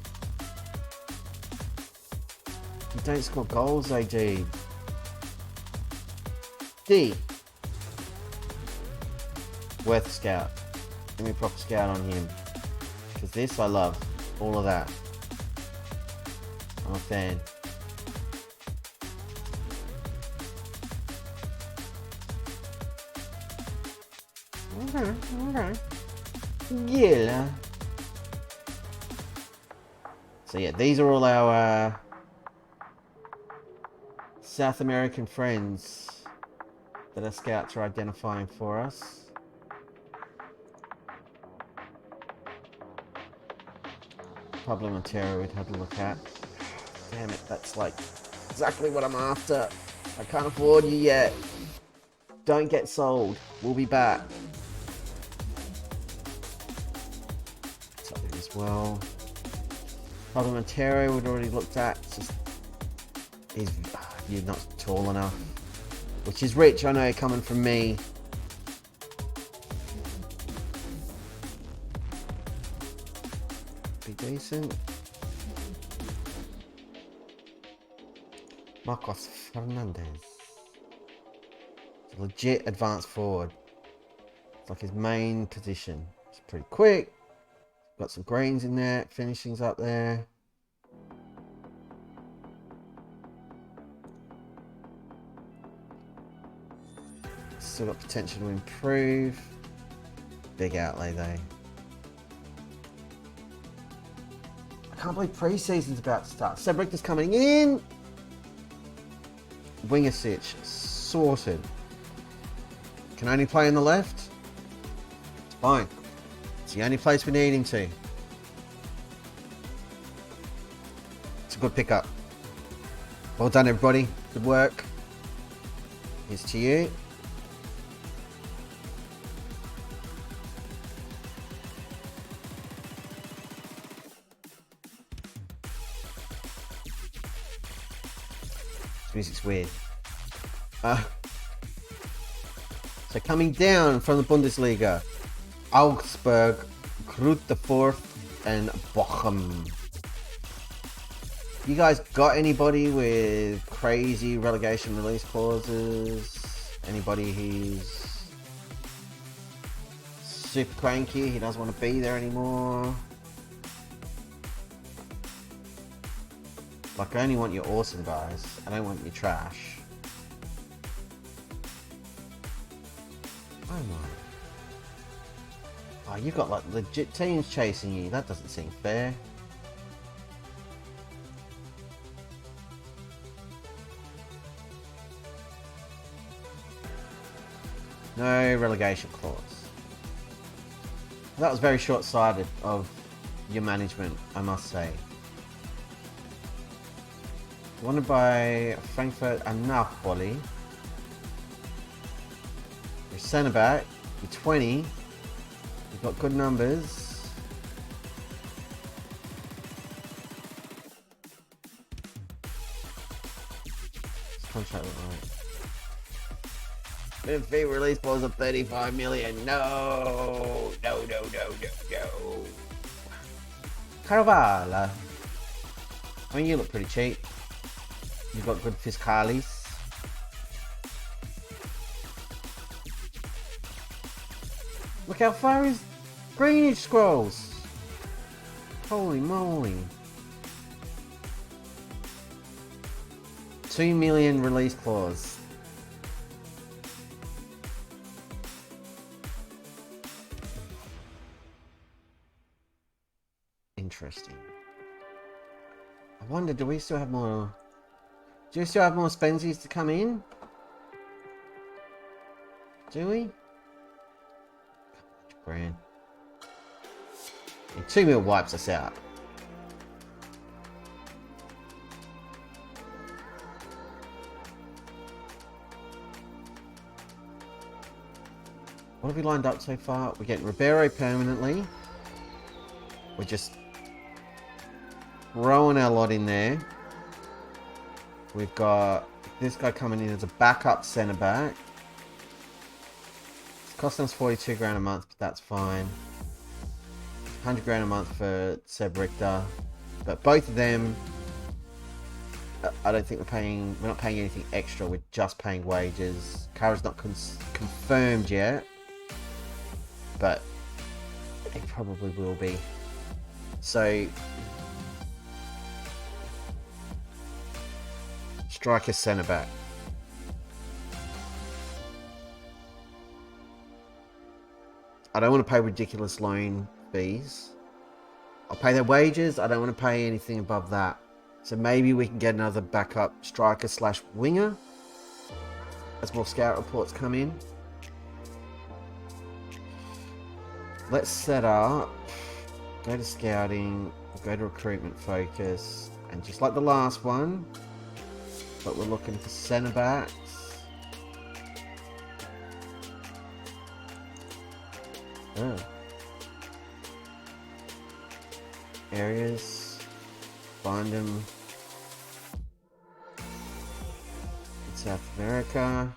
don't score goals, though, dude. D. Worth a scout. Give me a proper scout on him. Because this, I love. All of that. I'm a fan. Okay. Yeah. So yeah, these are all our South American friends that our scouts are identifying for us. Pablo Montero we'd have a look at. Damn it, that's like exactly what I'm after. I can't afford you yet. Don't get sold. We'll be back. Something as well. Pablo Montero we'd already looked at. It's just you're not tall enough. Which is rich, I know, coming from me. Be decent. Marcos Fernandez. It's a legit advanced forward. It's like his main position. It's pretty quick. Got some greens in there. Finishings up there. Still got potential to improve. Big outlay though. I can't believe pre-season's about to start. Seb Richter's coming in. Wingersic sorted. Can only play on the left. It's fine. It's the only place we need him to. It's a good pickup. Well done, everybody. Good work. Here's to you. Music's weird. So coming down from the Bundesliga, Augsburg, Grutterfurt, and Bochum. You guys got anybody with crazy relegation release clauses? Anybody who's super cranky? He doesn't want to be there anymore? Like, I only want your awesome guys. I don't want your trash. Oh my. Oh, you've got like legit teams chasing you. That doesn't seem fair. No relegation clause. That was very short-sighted of your management, I must say. Wanted by Frankfurt and Napoli. Your centre back, you're 20. You've got good numbers. This contract look right. Fee release clause of 35 million. No. Carvalho. I mean, you look pretty cheap. You've got good fiscalis. Look how far his greenage scrolls. Holy moly. 2 million release clause. Interesting. I wonder, do we still have more... Do you still have more Spensies to come in? Do we? Grand. And 2 mil wipes us out. What have we lined up so far? We're getting Ribeiro permanently. We're just throwing our lot in there. We've got this guy coming in as a backup centre back. It's costing us 42 grand a month, but that's fine. 100 grand a month for Seb Richter. But both of them, I don't think we're not paying anything extra. We're just paying wages. Kara's not confirmed yet, but it probably will be. So, striker centre back. I don't want to pay ridiculous loan fees. I'll pay their wages. I don't want to pay anything above that. So maybe we can get another backup striker / winger as more scout reports come in. Let's set up. Go to scouting. Go to recruitment focus. And just like the last one, but we're looking for centre backs. Oh. Areas. Find them. In South America.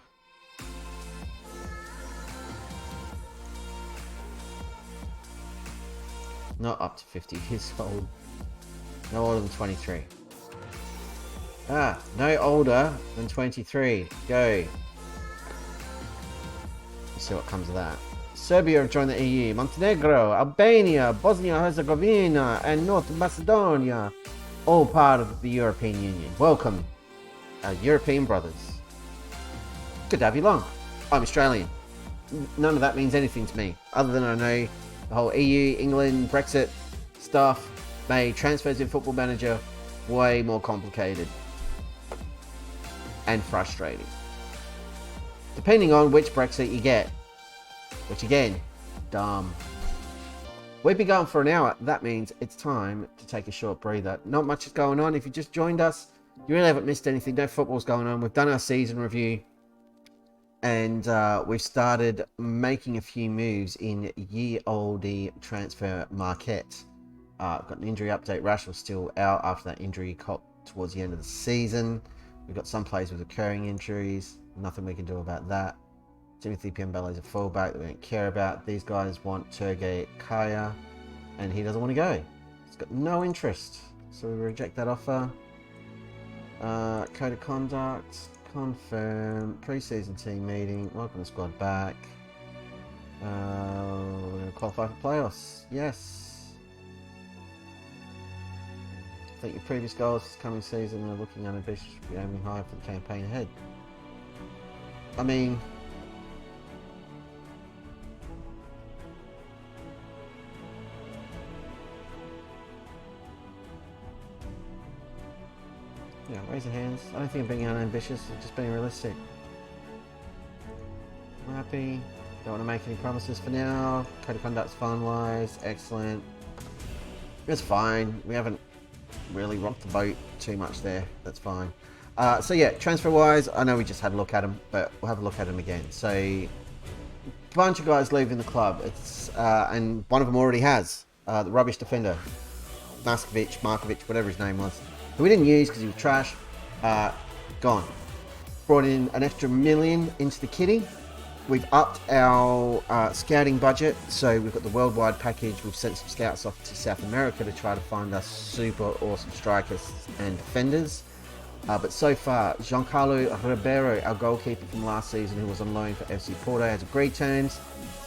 Not up to 50 years old. No older than 23. No older than 23. Go. Let's see what comes of that. Serbia have joined the EU. Montenegro, Albania, Bosnia-Herzegovina, and North Macedonia, all part of the European Union. Welcome, our European brothers. Good to have you along. I'm Australian. None of that means anything to me, other than I know the whole EU, England, Brexit stuff made transfers in Football Manager way more complicated and frustrating. Depending on which Brexit you get. Which again, dumb. We've been going for an hour. That means it's time to take a short breather. Not much is going on. If you just joined us, you really haven't missed anything. No football's going on. We've done our season review. And we've started making a few moves in ye olde transfer market. Got an injury update. Rashford's still out after that injury caught towards the end of the season. We've got some players with recurring injuries. Nothing we can do about that. Timothy Piambella is a fullback that we don't care about. These guys want Turgay Kaya, and he doesn't want to go. He's got no interest, so we reject that offer. Code of conduct, confirm, pre-season team meeting, welcome the squad back. We're going to qualify for playoffs, yes. I think your previous goals this coming season are looking unambitious, be aiming high for the campaign ahead. I mean, yeah, raise your hands. I don't think I'm being unambitious, I'm just being realistic. I'm happy. Don't want to make any promises for now. Code of conduct's finalised. Excellent. It's fine. We haven't really rocked the boat too much there. That's fine. So yeah, transfer-wise, I know we just had a look at them, but we'll have a look at them again. So, a bunch of guys leaving the club. It's and one of them already has. The rubbish defender. Markovic, whatever his name was. Who we didn't use because he was trash. Gone. Brought in an extra $1 million into the kitty. We've upped our scouting budget, so we've got the worldwide package. We've sent some scouts off to South America to try to find us super awesome strikers and defenders. But so far, Giancarlo Ribeiro, our goalkeeper from last season, who was on loan for FC Porto, has agreed terms,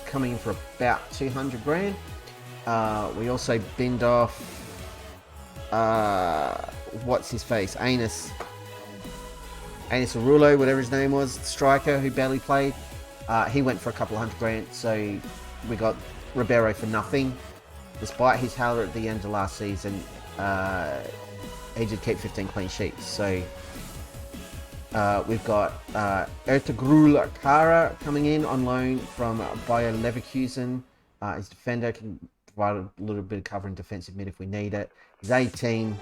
coming in for about 200 grand. We also binned off, what's his face, Anis Arulo, whatever his name was, striker who barely played. He went for a couple of $100 grand, so we got Ribeiro for nothing. Despite his howler at the end of last season, he did keep 15 clean sheets. So we've got Ertugrul Kara coming in on loan from Bayer Leverkusen. His defender can provide a little bit of cover in defensive mid if we need it. He's 18.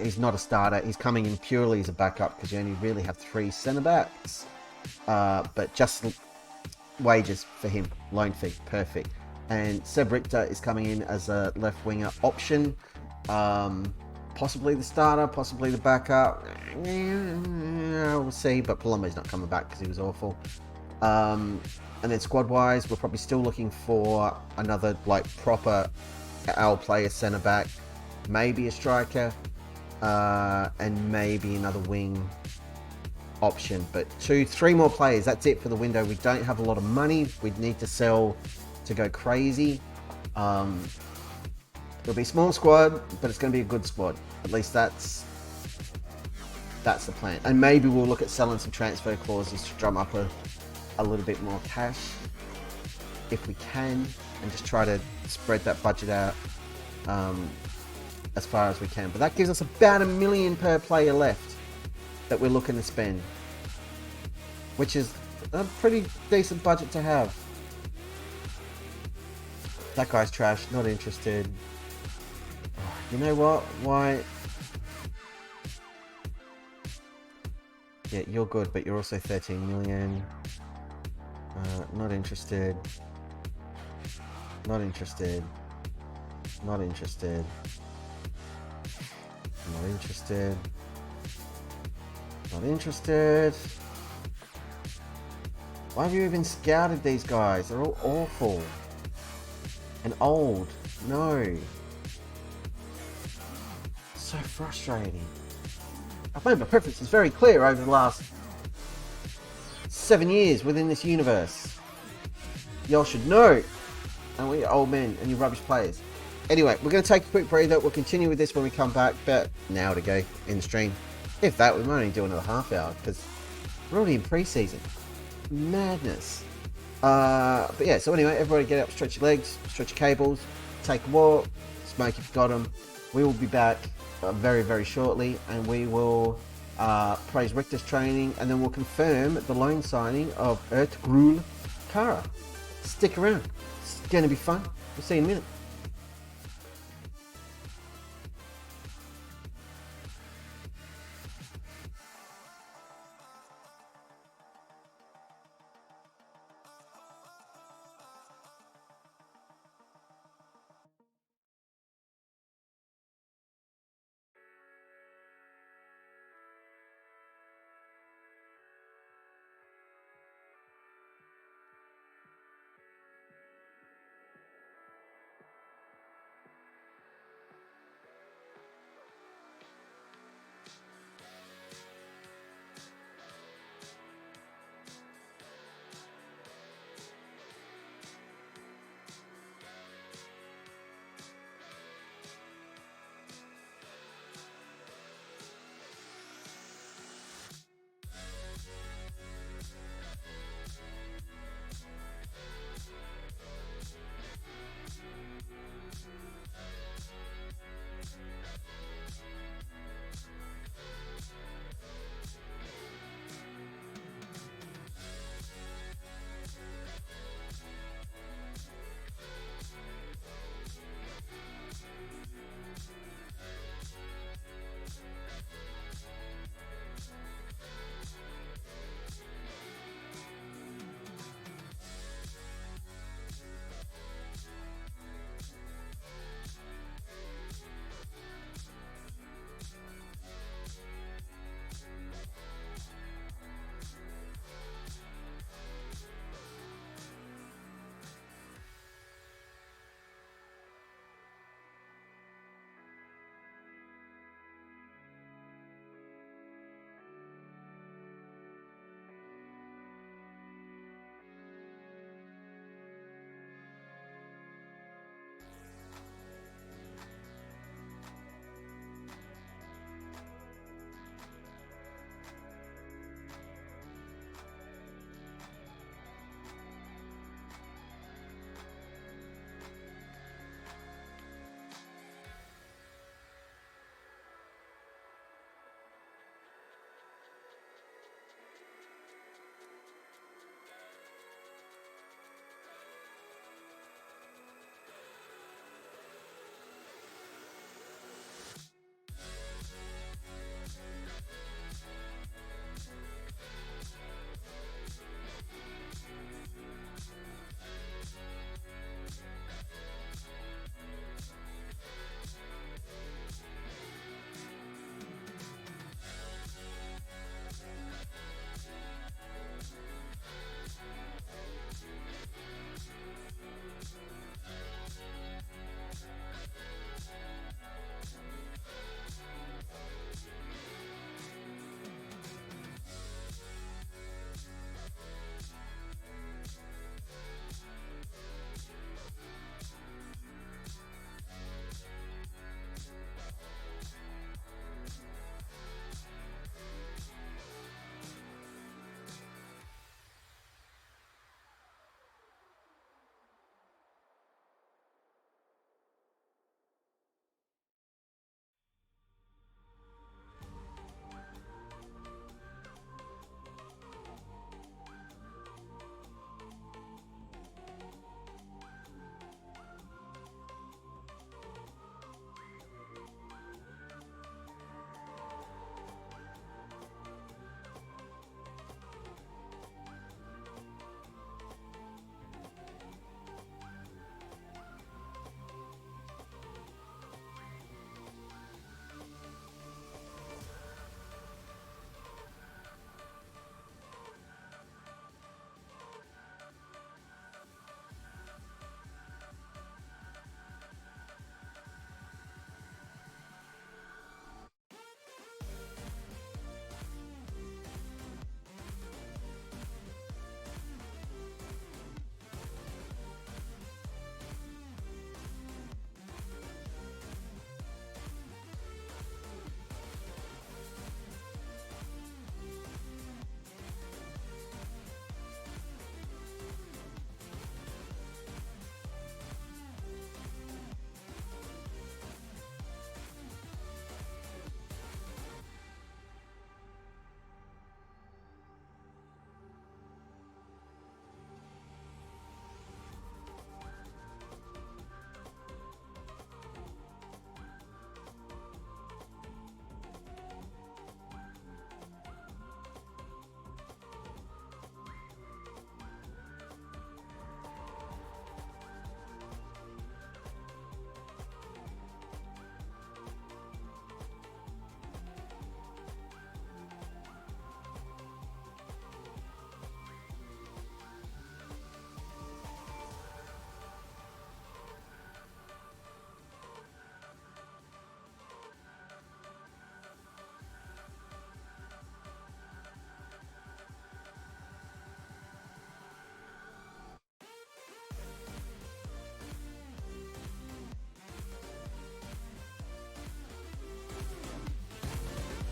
He's not a starter. He's coming in purely as a backup because you only really have 3 centre backs. But just wages for him, loan fee, perfect. And Seb Richter is coming in as a left winger option, possibly the starter, possibly the backup. We'll see. But Palombo's not coming back because he was awful. And then squad wise, we're probably still looking for another like proper L player centre back, maybe a striker, and maybe another wing option, but 2-3 more players. That's it for the window. We don't have a lot of money. We'd need to sell to go crazy. It'll be a small squad, but it's going to be a good squad. At least that's the plan. And maybe we'll look at selling some transfer clauses to drum up a little bit more cash if we can, and just try to spread that budget out as far as we can. But that gives us about $1 million per player left that we're looking to spend, which is a pretty decent budget to have. That guy's trash, not interested. You know what? Why? Yeah, you're good, but you're also 13 million. Not interested. Not interested. Not interested. Not interested. Not interested. Why have you even scouted these guys? They're all awful. And old. No. So frustrating. I've made my preferences very clear over the last 7 years within this universe. Y'all should know. And we old men and you rubbish players. Anyway, we're going to take a quick breather. We'll continue with this when we come back. But now to go in the stream. If that, we might only do another half hour because we're already in pre-season. Madness. But yeah, so anyway, everybody get up, stretch your legs, stretch your cables, take a walk, smoke if you've got them. We will be back very, very shortly, and we will praise Richter's training, and then we'll confirm the loan signing of Ertugrul Kara. Stick around. It's going to be fun. We'll see you in a minute.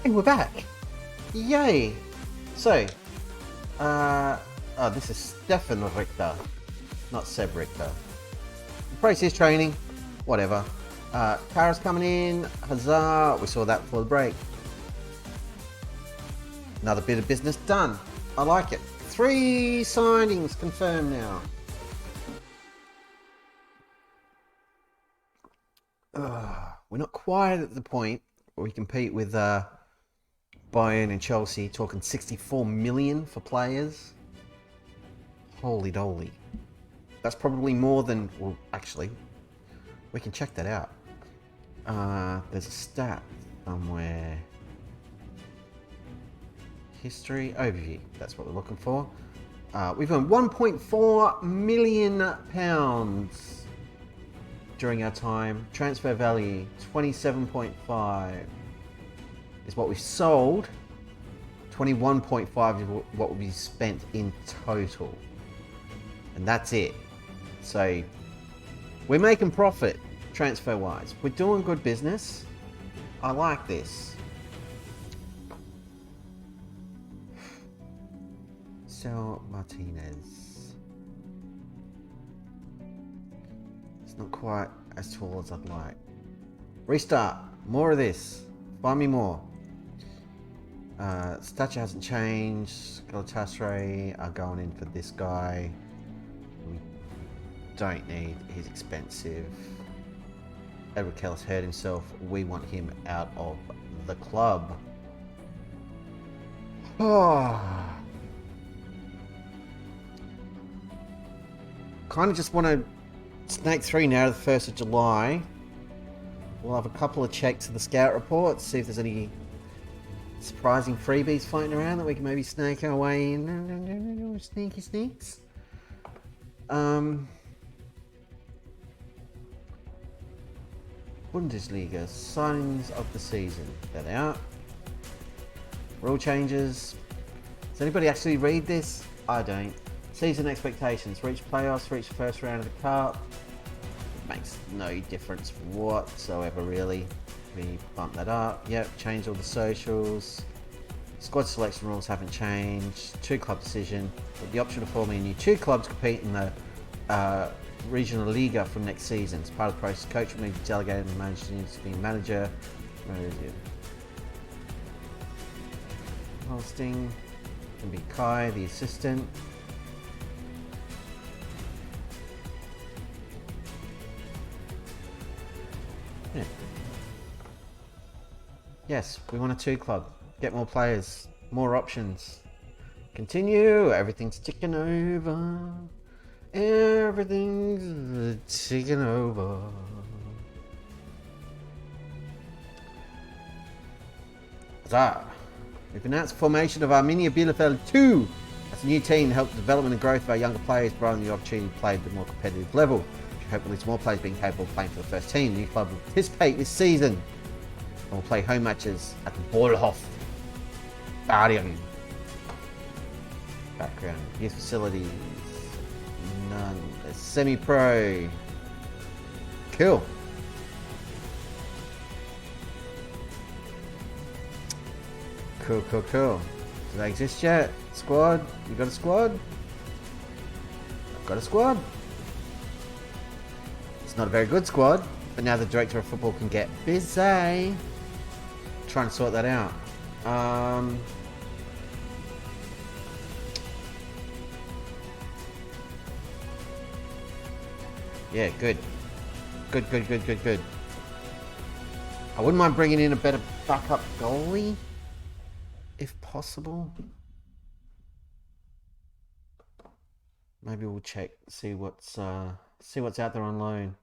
And we're back. Yay. So, oh, this is Stefan Richter, not Seb Richter. Process training, whatever. Kara's coming in, huzzah. We saw that before the break. Another bit of business done. I like it. 3 signings confirmed now. We're not quite at the point where we compete with Bayern and Chelsea, talking 64 million for players. Holy dolly. That's probably more than, well, actually, we can check that out. There's a stat somewhere. History overview, that's what we're looking for. We've earned £1.4 million during our time. Transfer value 27.5 is what we've sold. 21.5 is what we spent in total, and that's it. So we're making profit transfer wise. We're doing good business. I like this. So Martinez, it's not quite as tall as I'd like. Restart, more of this. Find me more. Stature hasn't changed. Galatasaray are going in for this guy. We don't need. He's expensive. Edward Kellis hurt himself. We want him out of the club. Oh. Kind of just want to snake through now to the 1st of July. We'll have a couple of checks of the scout reports, see if there's any surprising freebies floating around that we can maybe snake our way in. Sneaky sneaks. Bundesliga, signings of the season. There they are. Rule changes. Does anybody actually read this? I don't. Season expectations. Reach playoffs, reach the first round of the cup. It makes no difference whatsoever, really. We bump that up. Yep, change all the socials. Squad selection rules haven't changed. 2-club decision. With the option of forming a new 2 clubs compete in the regional Liga from next season. As part of the process, coach will need to delegate and manage needs to be manager. Where is it? Hosting can be Kai, the assistant. Yeah. Yes, we want a 2 club. Get more players, more options. Continue. Everything's ticking over. Everything's ticking over. Huzzah. We've announced the formation of Arminia Bielefeld 2 as a new team to help the development and growth of our younger players, providing the opportunity to play at a more competitive level. Hopefully leads to more players being capable of playing for the first team. The new club will participate this season and will play home matches at the Ballhof Stadion. Background, youth facilities, none. Semi-pro. Cool. Cool. Do they exist yet? Squad? You got a squad? I've got a squad. It's not a very good squad, but now the director of football can get busy trying to sort that out. Yeah, good. I wouldn't mind bringing in a better backup goalie, if possible. Maybe we'll check, see what's out there on loan.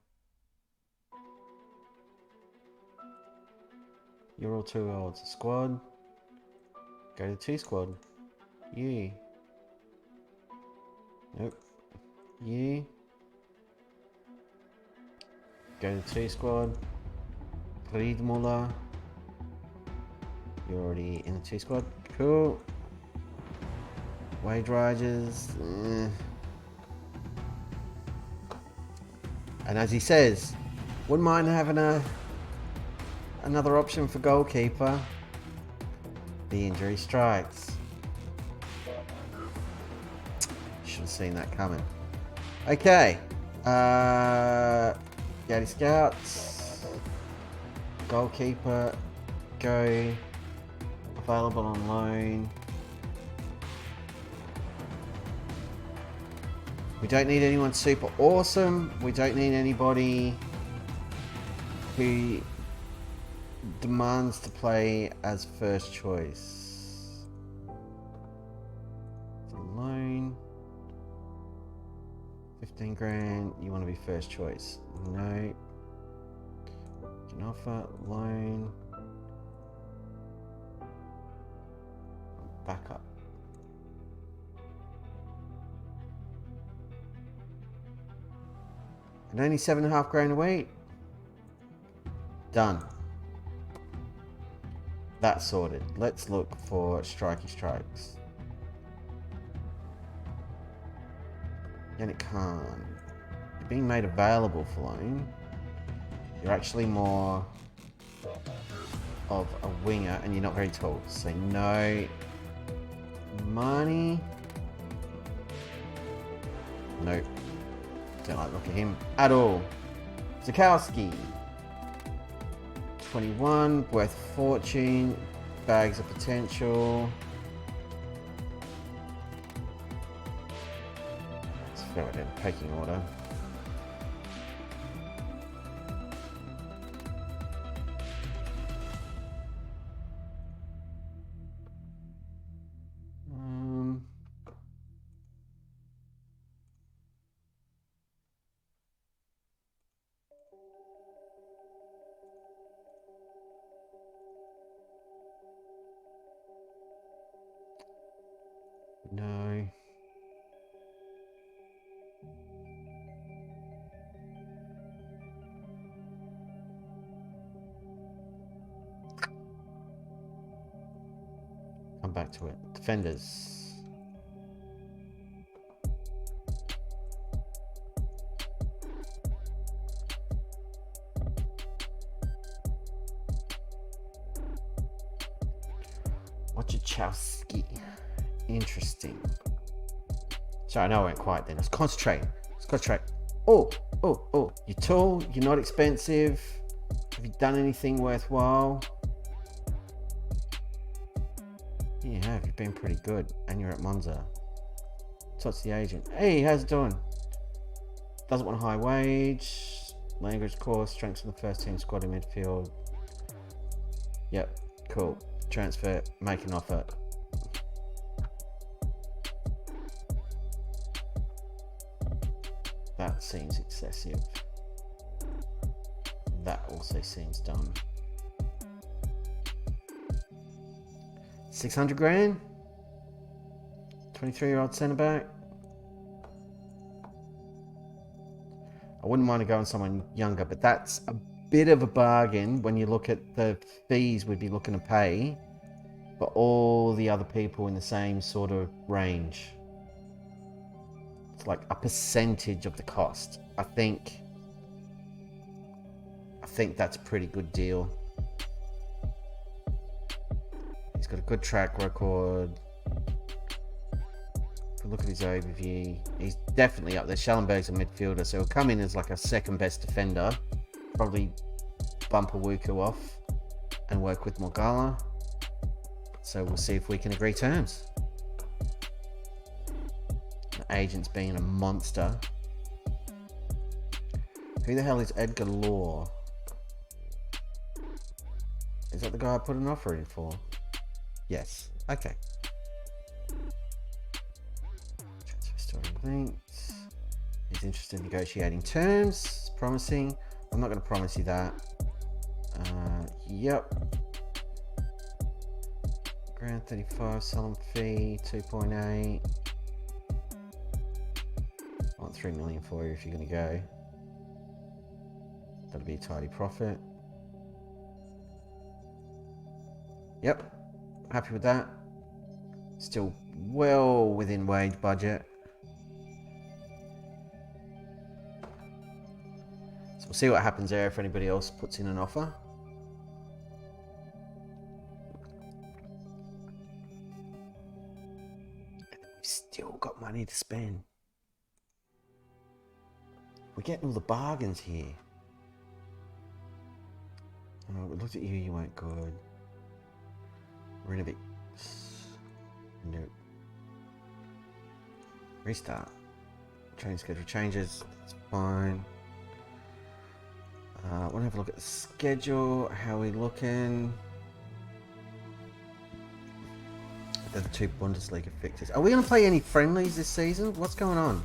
You're all too old. Squad. Go to 2 squad. You. Nope. You. Go to 2 squad. Riedmuller. You're already in the 2 squad. Cool. Wage rises. And as he says, wouldn't mind having another option for goalkeeper. The injury strikes. Should have seen that coming. Okay. Gaddy Scouts. Goalkeeper. Go. Available on loan. We don't need anyone super awesome. We don't need anybody who demands to play as first choice. Loan. 15 grand. You want to be first choice? No. Can offer loan. Backup. And only 7.5 grand a week. Done. That's sorted. Let's look for strikey strikes. Yannick Khan. You're being made available for loan. You're actually more of a winger and you're not very tall. So no money. Nope. Don't like looking at him at all. Zakowski. 21, worth fortune, bags of potential. Let's go in pecking order. No. Come back to it. Defenders. Wachowski. Interesting. Sorry, I know I went quiet then. Let's concentrate. Let's concentrate. Oh. You're tall. You're not expensive. Have you done anything worthwhile? Yeah, you have. You've been pretty good. And you're at Monza. Tots the agent. Hey, how's it doing? Doesn't want a high wage. Language course. Strengths in the first team squad in midfield. Yep. Cool. Transfer. Make an offer. That seems excessive. That also seems dumb. 600 grand? 23-year-old centre back? I wouldn't mind going someone younger, but that's a bit of a bargain when you look at the fees we'd be looking to pay for all the other people in the same sort of range. It's like a percentage of the cost. I think that's a pretty good deal. He's got a good track record. If we look at his overview, he's definitely up there. Schellenberg's a midfielder, so he'll come in as like a second best defender. Probably bump Awuku off and work with Morgala. So we'll see if we can agree terms. The agent's being a monster. Who the hell is Edgar Law? Is that the guy I put an offer in for? Yes. Okay. Transfer story linked. He's interested in negotiating terms. Promising. I'm not going to promise you that. Yep. Grand 35, sell fee 2.8. I want 3 million for you if you're going to go. That'll be a tidy profit. Yep. Happy with that. Still well within wage budget. So we'll see what happens there if anybody else puts in an offer. got money to spend. We're getting all the bargains here. Oh, we looked at you, you weren't good. Renovate. Nope. Restart. Training schedule changes. It's fine. I want to have a look at the schedule. How are we looking? The 2 Bundesliga fixtures. Are we going to play any friendlies this season? What's going on?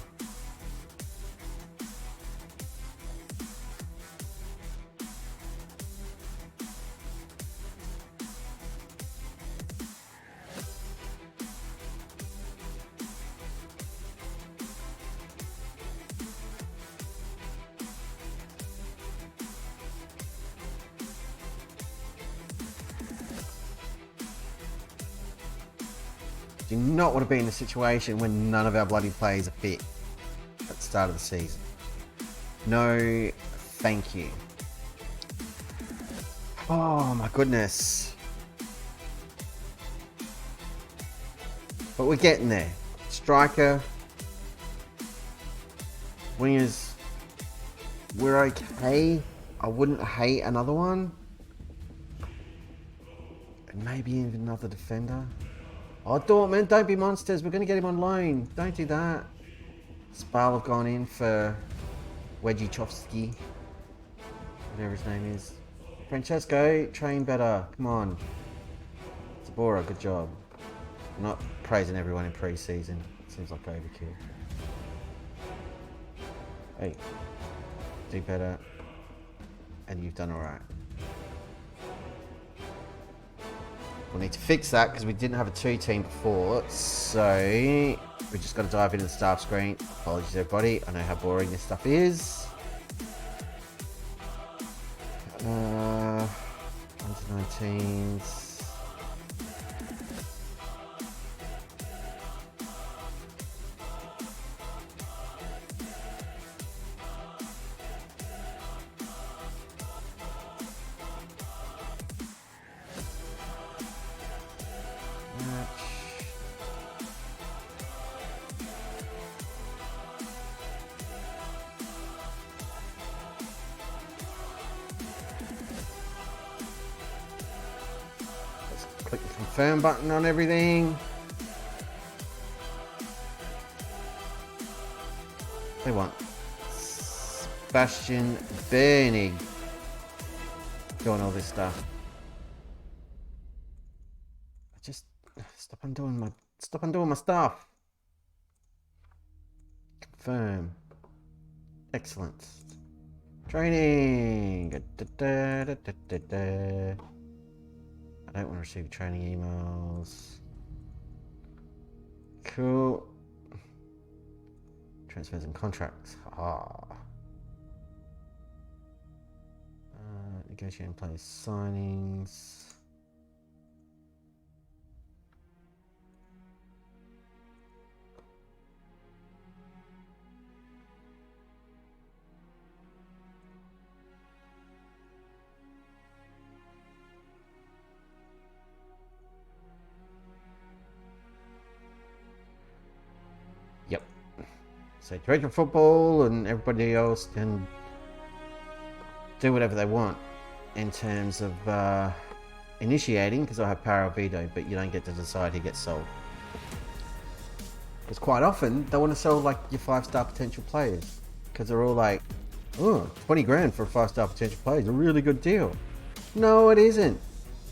Do not want to be in a situation when none of our bloody players are fit at the start of the season. No, thank you. Oh my goodness. But we're getting there. Striker. Wingers. We're okay. I wouldn't hate another one. And maybe even another defender. Oh, Dortmund, don't be monsters. We're going to get him on loan. Don't do that. Spal have gone in for Wedgichovsky. Whatever his name is. Francesco, train better. Come on. Tabora, good job. I'm not praising everyone in pre-season. Seems like overkill. Hey, do better. And you've done alright. We'll need to fix that because we didn't have a 2-team before, so we just got to dive into the staff screen. Apologies everybody, I know how boring this stuff is. Under 19s. Click the confirm button on everything. They want Sebastian Bernig doing all this stuff. Just stop undoing my stuff. Confirm. Excellent. Training. I don't want to receive training emails. Cool. Transfers and contracts. Negotiating players signings. Yep. So director of football and everybody else can do whatever they want in terms of initiating, because I have power of veto, but you don't get to decide who gets sold. Because quite often they want to sell like your 5-star potential players, because they're all like, oh, 20 grand for a 5-star potential player is a really good deal. No, it isn't.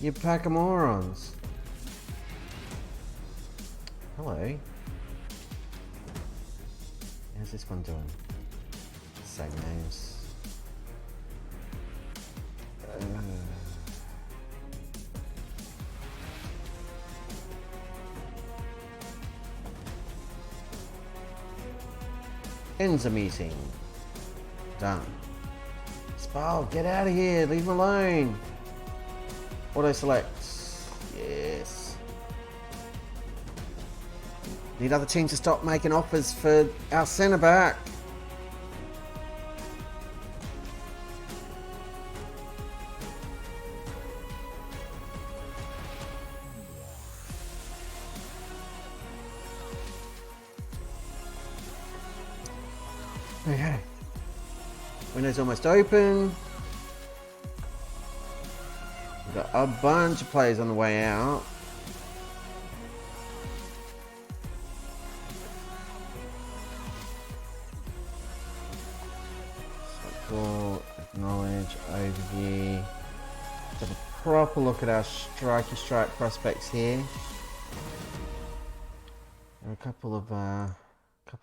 You pack of morons. Hello. How's this one doing? Same names. Ends a meeting. Done. Spal, get out of here. Leave him alone. Auto select. Yes. Need other teams to stop making offers for our centre back. Okay. Window's almost open. We've got a bunch of players on the way out. So, acknowledge, overview. Have a proper look at our strikey strike prospects here. There are a couple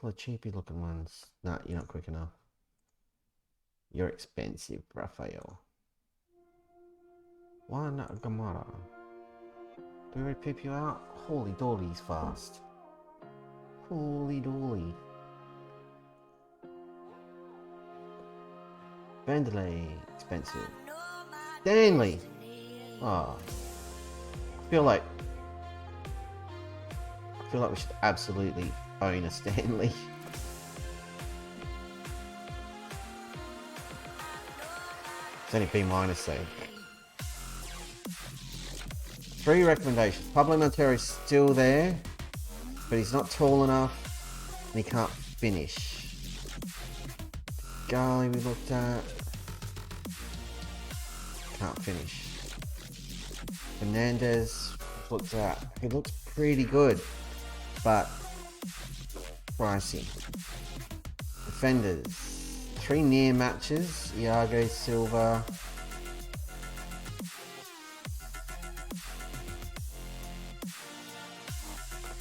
of cheapy looking ones. No, you're not quick enough. You're expensive, Raphael. Why not Gamara? Do we already peep you out? Holy dolly, he's fast. Holy dolly. Vanderlei, expensive. Stanley! Oh. I feel like we should absolutely own a Stanley. It's only B minus though. 3 recommendations. Pablo Montero's still there, but he's not tall enough and he can't finish. Gali we looked at. Can't finish. Fernandez looked at. He looks pretty good, but pricey. Defenders. 3 near matches. Iago Silva.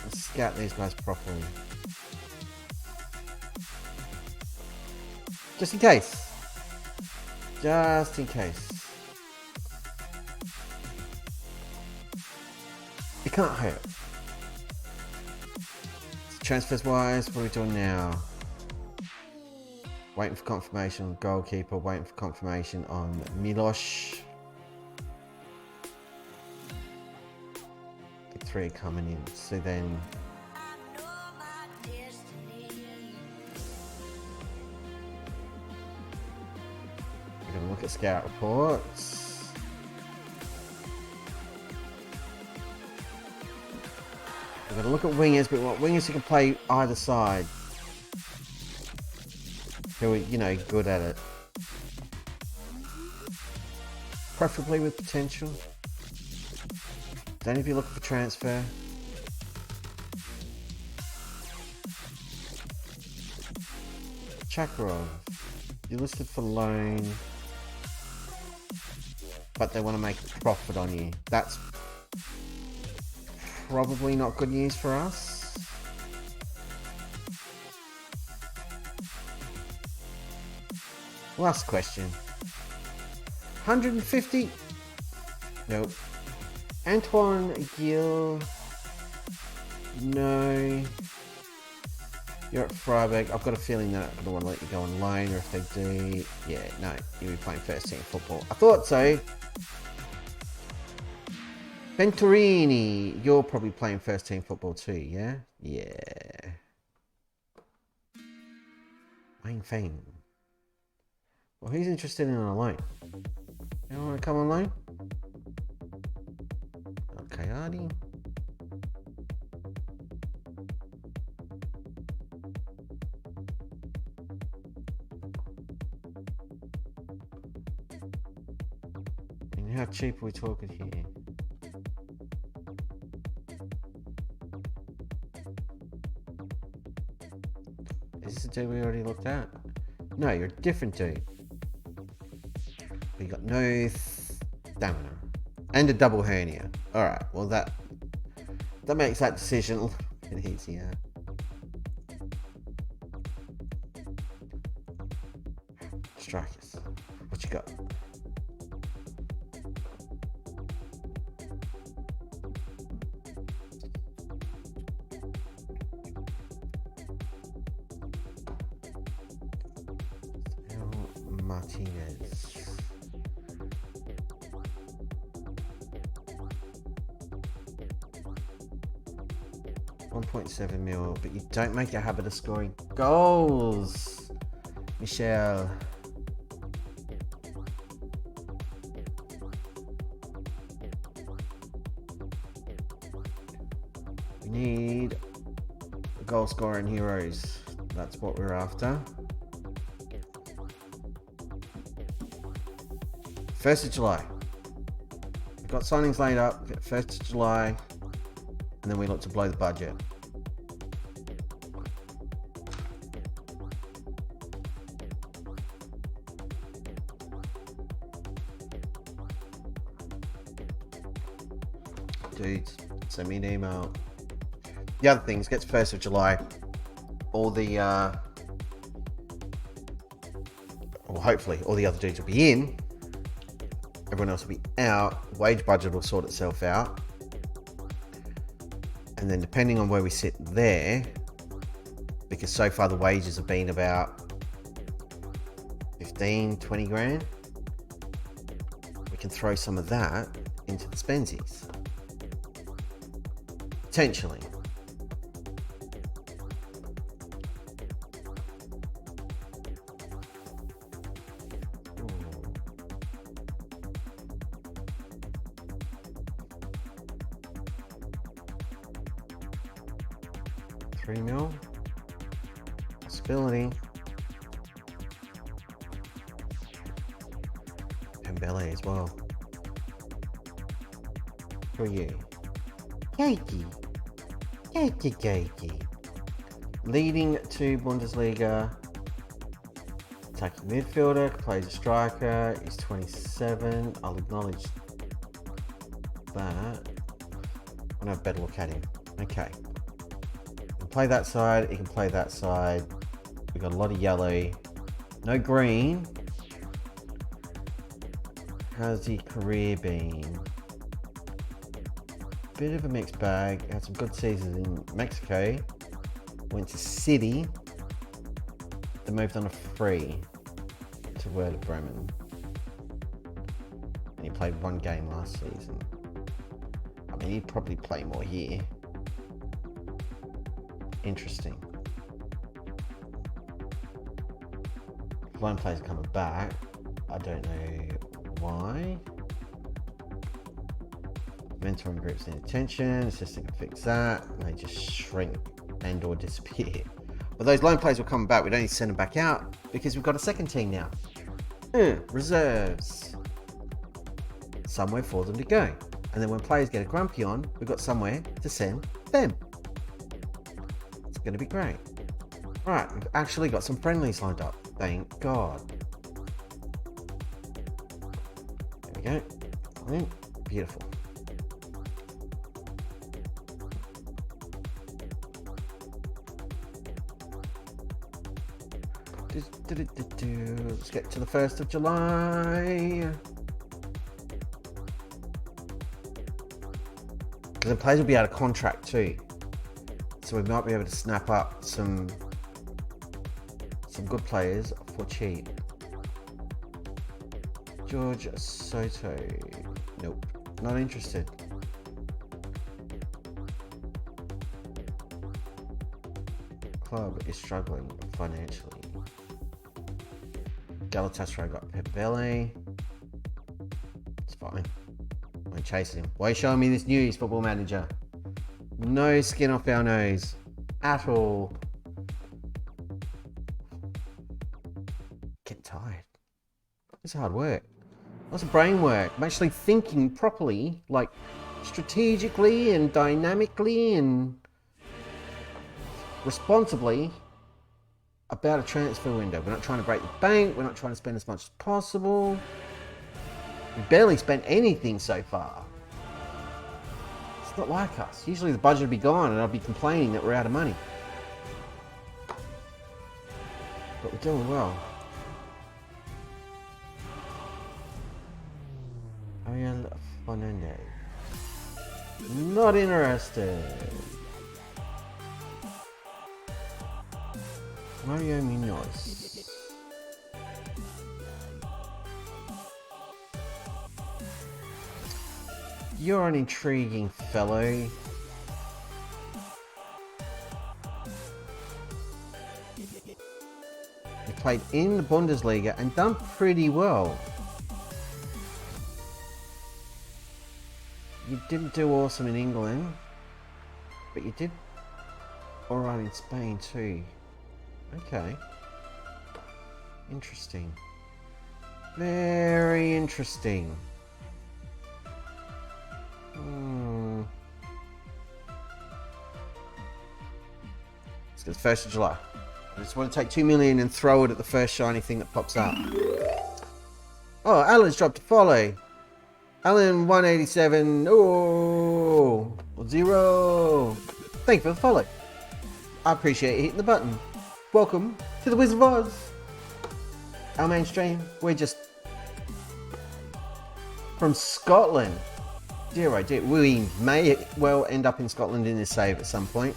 Let's scout these guys properly. Just in case. Just in case. It can't hurt. Transfers wise, what are we doing now? Waiting for confirmation on goalkeeper, waiting for confirmation on Milos. The 3 coming in. So then we're going to look at scout reports. We're going to look at wingers, but we want wingers who can play either side. Who are, you know, good at it. Preferably with potential. Then if you're looking for transfer. Chakarov. You're listed for loan. But they want to make a profit on you. That's probably not good news for us. Last question. 150? Nope. Antoine Gil. No. You're at Freiburg. I've got a feeling they're not going to want to let you go on loan, or if they do, yeah, no, you'll be playing first team football. I thought so. Venturini, you're probably playing first team football too, yeah? Yeah. Wayne Fane. Well, who's interested in a loan? You want to come on loan? Okay, Arnie. And how cheap are we talking here? Is this a dude we already looked at? No, you're a different dude. We got no stamina and a double hernia. All right, well that makes that decision a little bit easier. Strikers, what you got? Martinez. 1.7 mil, but you don't make a habit of scoring goals, Michelle. We need goal scoring heroes. That's what we're after. 1st of July. We've got signings laid up, 1st of July, and then we look to blow the budget. Dudes, send me an email. The other thing is, gets 1st of July, all the, or hopefully all the other dudes will be in, everyone else will be out, wage budget will sort itself out, and then depending on where we sit there, because so far the wages have been about 15-20 grand, we can throw some of that into the spensies. Potentially. $3 million. Possibility. Pembele as well. Who are you? Cakey. Cakey. Leading to Bundesliga. Attacking midfielder, plays a striker, is 27. I'll acknowledge that. I know a better look at him. Okay. He can play that side, he can play that side. We've got a lot of yellow. No green. How's his career been? Bit of a mixed bag. Had some good seasons in Mexico. Went to City. Then moved on a free to Werder Bremen. And he played one game last season. I mean, he'd probably play more here. Interesting. Lone players coming back. I don't know why. Mentoring groups need attention. Assistant can fix that. And they just shrink and or disappear. But those lone players will come back. We don't need to send them back out because we've got a second team now. Reserves. Somewhere for them to go. And then when players get a grumpy on, we've got somewhere to send them. It's going to be great. Right, we've actually got some friendlies lined up. Thank God. There we go. Beautiful. Let's get to the 1st of July. Because the players will be out of contract too. So we might be able to snap up some good players for cheap. George Soto. Nope. Not interested. Club is struggling financially. Galatasaray got Pembele. It's fine. I'm chasing him. Why are you showing me this news, Football Manager? No skin off our nose. At all. Get tired. It's hard work. Lots of brain work. I'm actually thinking properly, like strategically and dynamically and responsibly about a transfer window. We're not trying to break the bank. We're not trying to spend as much as possible. We barely spent anything so far. It's not like us. Usually the budget would be gone and I'd be complaining that we're out of money. But we're doing well. Ariel Fernandez. Not interested. Mario Munoz. You're an intriguing fellow. You played in the Bundesliga and done pretty well. You didn't do awesome in England, but you did alright in Spain too. Okay. Interesting. Very interesting. It's 1st of July. I just want to take 2 million and throw it at the first shiny thing that pops up. Oh, Alan's dropped a follow. Alan 187. Oh, 0. Thank you for the follow. I appreciate you hitting the button. Welcome to the Wizard of Oz. Our main stream. We're just from Scotland. Dear oh dear. We may well end up in Scotland in this save at some point.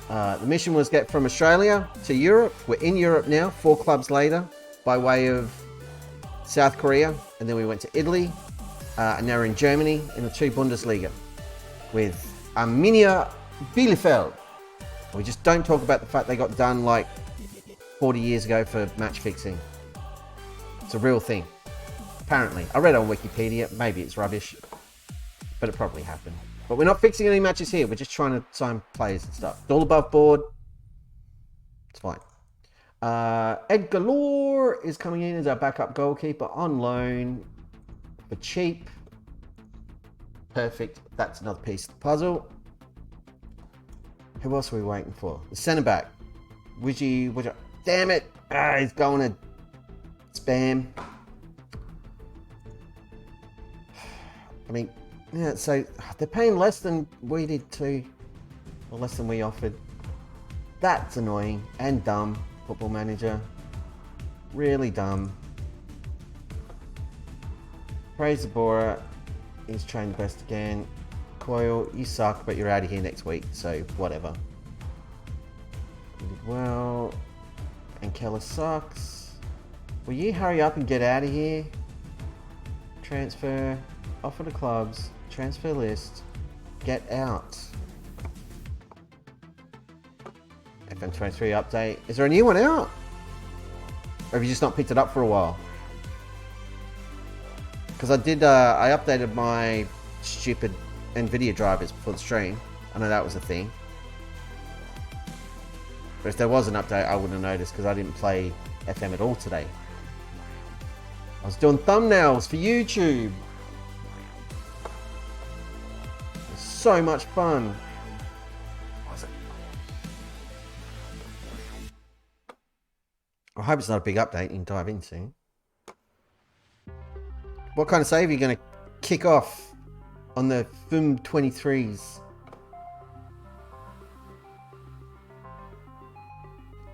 The mission was get from Australia to Europe. We're in Europe now, 4 clubs later, by way of South Korea. And then we went to Italy. And now we're in Germany in the 2 Bundesliga with Arminia Bielefeld. We just don't talk about the fact they got done like 40 years ago for match fixing. It's a real thing. Apparently. I read on Wikipedia. Maybe it's rubbish. But it probably happened. But we're not fixing any matches here. We're just trying to sign players and stuff. It's all above board. It's fine. Ed Galore is coming in as our backup goalkeeper on loan for cheap. Perfect. That's another piece of the puzzle. Who else are we waiting for? The centre back. Widgie. Damn it. He's going to spam. I mean, yeah, so they're paying less than we did too. Or less than we offered. That's annoying and dumb. Football Manager. Really dumb. Praise the Bora. He's trained best again. Coyle, you suck, but you're out of here next week, so whatever. You did well. And Keller sucks. Will you hurry up and get out of here? Transfer. Offer to clubs. Transfer list. Get out. FM23 update. Is there a new one out? Or have you just not picked it up for a while? Because I updated my stupid NVIDIA drivers before the stream. I know that was a thing. But if there was an update, I wouldn't have noticed because I didn't play FM at all today. I was doing thumbnails for YouTube. It was so much fun. What was it? I hope it's not a big update you can dive into. What kind of save are you going to kick off on the FM23s?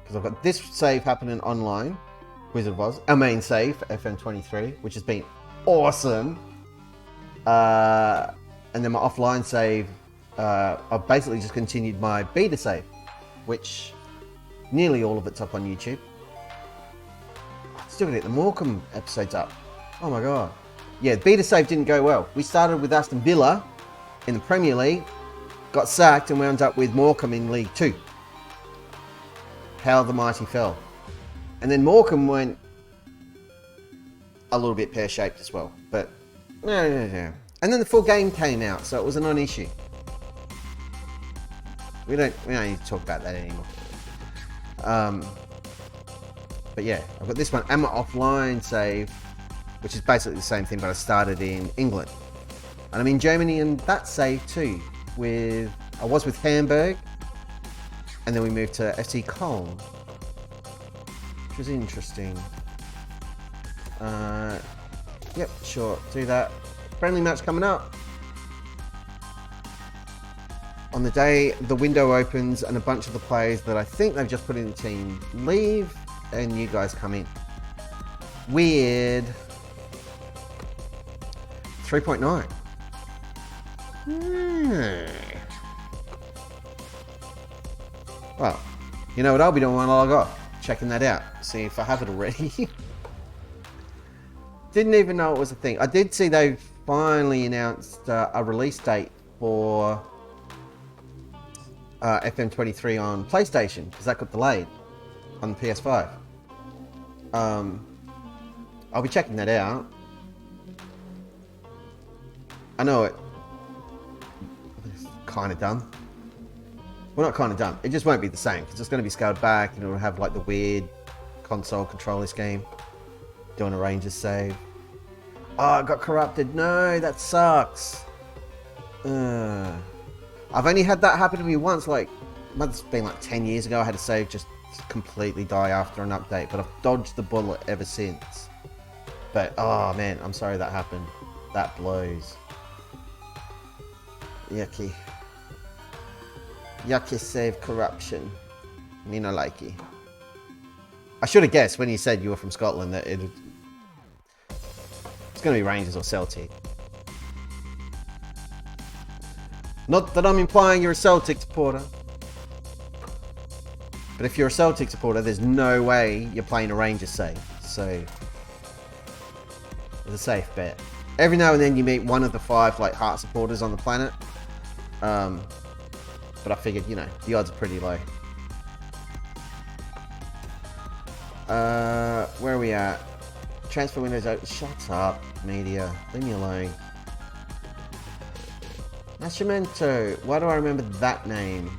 Because I've got this save happening online, Wizard of Oz, our main save for FM23, which has been awesome. And then my offline save, I've basically just continued my beta save, which nearly all of it's up on YouTube. Still gonna get the Morecambe episodes up. Oh my god. Yeah, beta save didn't go well. We started with Aston Villa in the Premier League, got sacked and wound up with Morecambe in League 2. How the mighty fell. And then Morecambe went a little bit pear-shaped as well. But, no. And then the full game came out, so it was a non-issue. We don't need to talk about that anymore. But yeah, I've got this one, and my offline save, which is basically the same thing, but I started in England. And I'm in Germany and that save too. I was with Hamburg, and then we moved to FC Köln, which was interesting. Yep, sure, do that. Friendly match coming up. On the day the window opens and a bunch of the players that I think they've just put in the team leave, and you guys come in. Weird. 3.9. Well, you know what I'll be doing when I log off? Checking that out. See if I have it already. Didn't even know it was a thing. I did see they finally announced a release date for FM23 on PlayStation, because that got delayed on the PS5. I'll be checking that out. I know it's kind of dumb. Well, not kind of dumb. It just won't be the same because it's going to be scaled back and it'll have like the weird console controller scheme. doing a Rangers save. Oh, it got corrupted. No, that sucks. I've only had that happen to me once, like, must have been like 10 years ago. I had a save just completely die after an update, but I've dodged the bullet ever since. But, oh man, I'm sorry that happened. That blows. Yucky. Yucky save corruption. Me no likey. I should have guessed when you said you were from Scotland that it's going to be Rangers or Celtic. Not that I'm implying you're a Celtic supporter. But if you're a Celtic supporter, there's no way you're playing a Rangers save. So, it's a safe bet. Every now and then you meet one of the 5 like Heart supporters on the planet. But I figured, you know, the odds are pretty low. Where are we at? Transfer windows open. Shut up, media. Leave me alone. Nascimento. Why do I remember that name?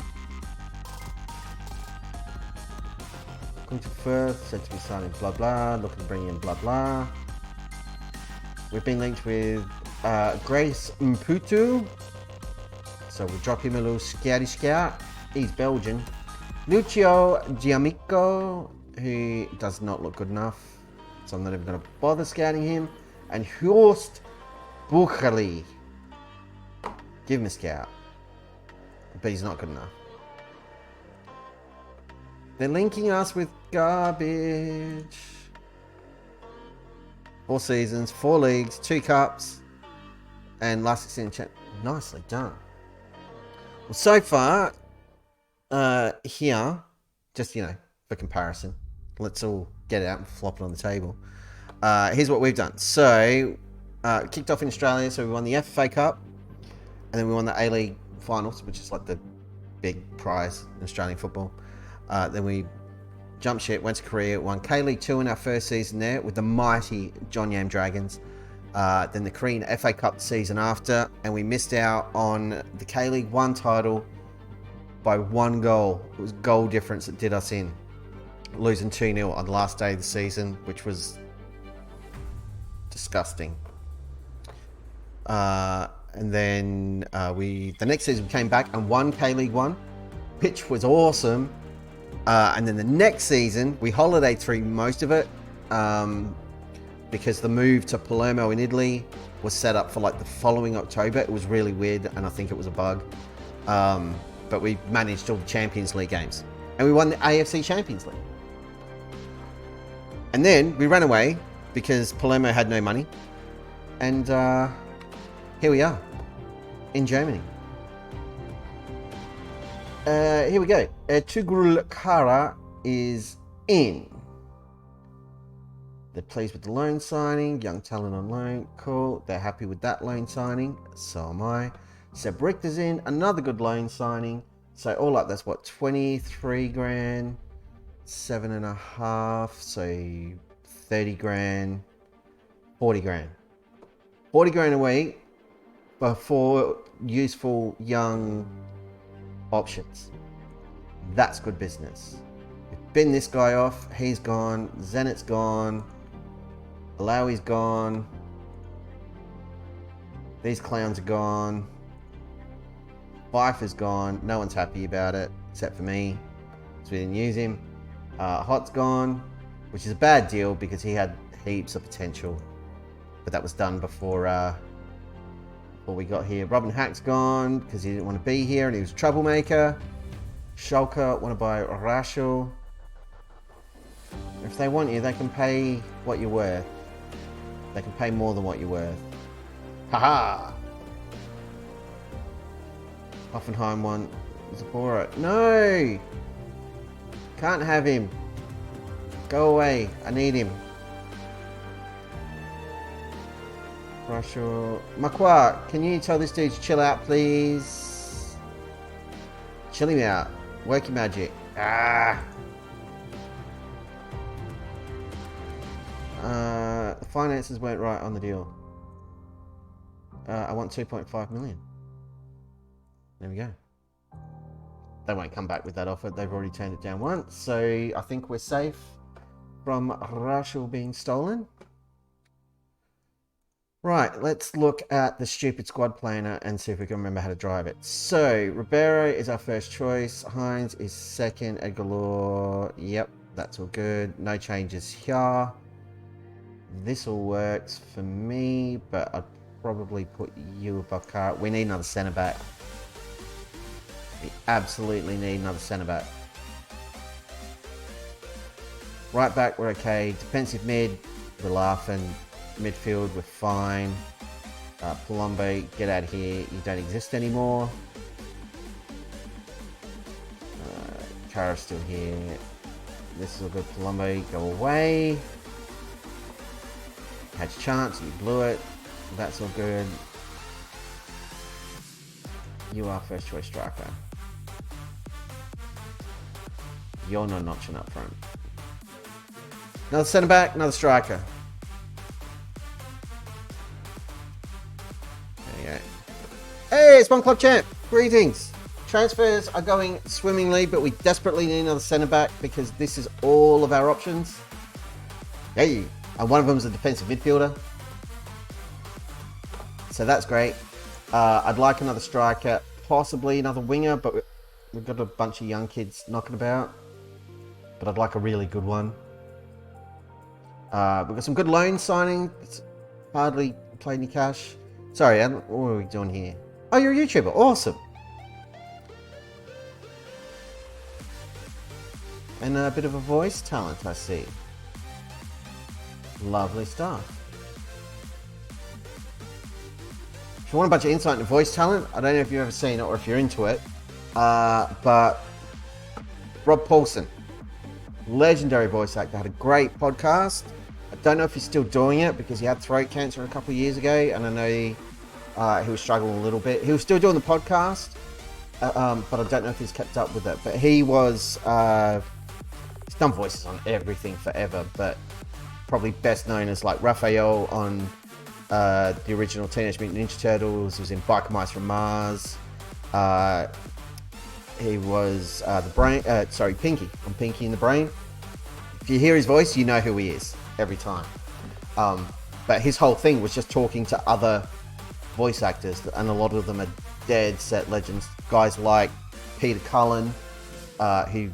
Going to first, said to be signing blah blah, looking to bring in blah blah. We've been linked with Grace Mputu. So we'll drop him a little scouty scout. He's Belgian. Lucio Giamico, who does not look good enough. So I'm not even going to bother scouting him. And Horst Bucheli. Give him a scout. But he's not good enough. They're linking us with garbage. 4 seasons, 4 leagues, 2 cups, and last extended champ. Nicely done. Well, so far, here, just, you know, for comparison, let's all get it out and flop it on the table. Here's what we've done. So, kicked off in Australia, so we won the FA Cup, and then we won the A-League finals, which is like the big prize in Australian football. Then we jumped ship, went to Korea, won K-League 2 in our first season there with the mighty John Yam Dragons. Then the Korean FA Cup the season after, and we missed out on the K-League 1 title by 1 goal. It was goal difference that did us in, losing 2-0 on the last day of the season, which was disgusting. And then the next season we came back and won K-League 1. Pitch was awesome. And then the next season, we holidayed through most of it because the move to Palermo in Italy was set up for like the following October. It was really weird, and I think it was a bug. But we managed all the Champions League games. And we won the AFC Champions League. And then we ran away because Palermo had no money. And here we are in Germany. Here we go. Tugrul Kara is in. They're pleased with the loan signing. Young talent on loan. Cool. They're happy with that loan signing. So am I. Seb Richter's in. Another good loan signing. So all up, that's what, 23 grand, 7.5. So 30 grand, 40 grand. 40 grand a week for useful young options. That's good business. We've bin this guy off. He's gone. Zenit's gone. Alawi's gone. These clowns are gone. Fife is gone. No one's happy about it except for me, so we didn't use him. Hot's gone, which is a bad deal because he had heaps of potential, but that was done before we got here. Robin Hack's gone because he didn't want to be here and he was a troublemaker. Schalke want to buy Rachel. If they want you, they can pay what you're worth. They can pay more than what you're worth. Haha! Hoffenheim want Zabora. No! Can't have him. Go away. I need him. Rachel. Makwa, can you tell this dude to chill out, please? Chill him out. Work your magic. Ah! The finances weren't right on the deal. I want 2.5 million. There we go. They won't come back with that offer. They've already turned it down once. So I think we're safe from Rachel being stolen. Right, let's look at the stupid squad planner and see if we can remember how to drive it. So, Ribeiro is our first choice. Hines is second. Edgar, yep, that's all good. No changes here. This all works for me, but I'd probably put you above Car. We need another centre back. We absolutely need another centre back. Right back, we're okay. Defensive mid, we're laughing. Midfield, we're fine. Palombo, get out of here. You don't exist anymore. Kara's still here. This is all good. Palombo, go away. Had your chance, you blew it. That's all good. You are first choice striker. You're not notching up front. Another centre back, another striker. Hey, it's One Club Champ. Greetings. Transfers are going swimmingly, but we desperately need another centre back because this is all of our options. Hey, and one of them is a defensive midfielder. So that's great. I'd like another striker, possibly another winger, but we've got a bunch of young kids knocking about. But I'd like a really good one. We've got some good loan signing. It's hardly played any cash. Sorry, what are we doing here? Oh, you're a YouTuber. Awesome. And a bit of a voice talent, I see. Lovely stuff. If you want a bunch of insight into voice talent, I don't know if you've ever seen it or if you're into it, but Rob Paulson, legendary voice actor, had a great podcast. I don't know if he's still doing it because he had throat cancer a couple of years ago, and I know he was struggling a little bit. He was still doing the podcast, but I don't know if he's kept up with it. But he was, he's done voices on everything forever, but probably best known as like Raphael on the original Teenage Mutant Ninja Turtles. He was in Biker Mice from Mars. He was Pinky on Pinky and the Brain. If you hear his voice, you know who he is every time. But his whole thing was just talking to other voice actors, and a lot of them are dead set legends. Guys like Peter Cullen, who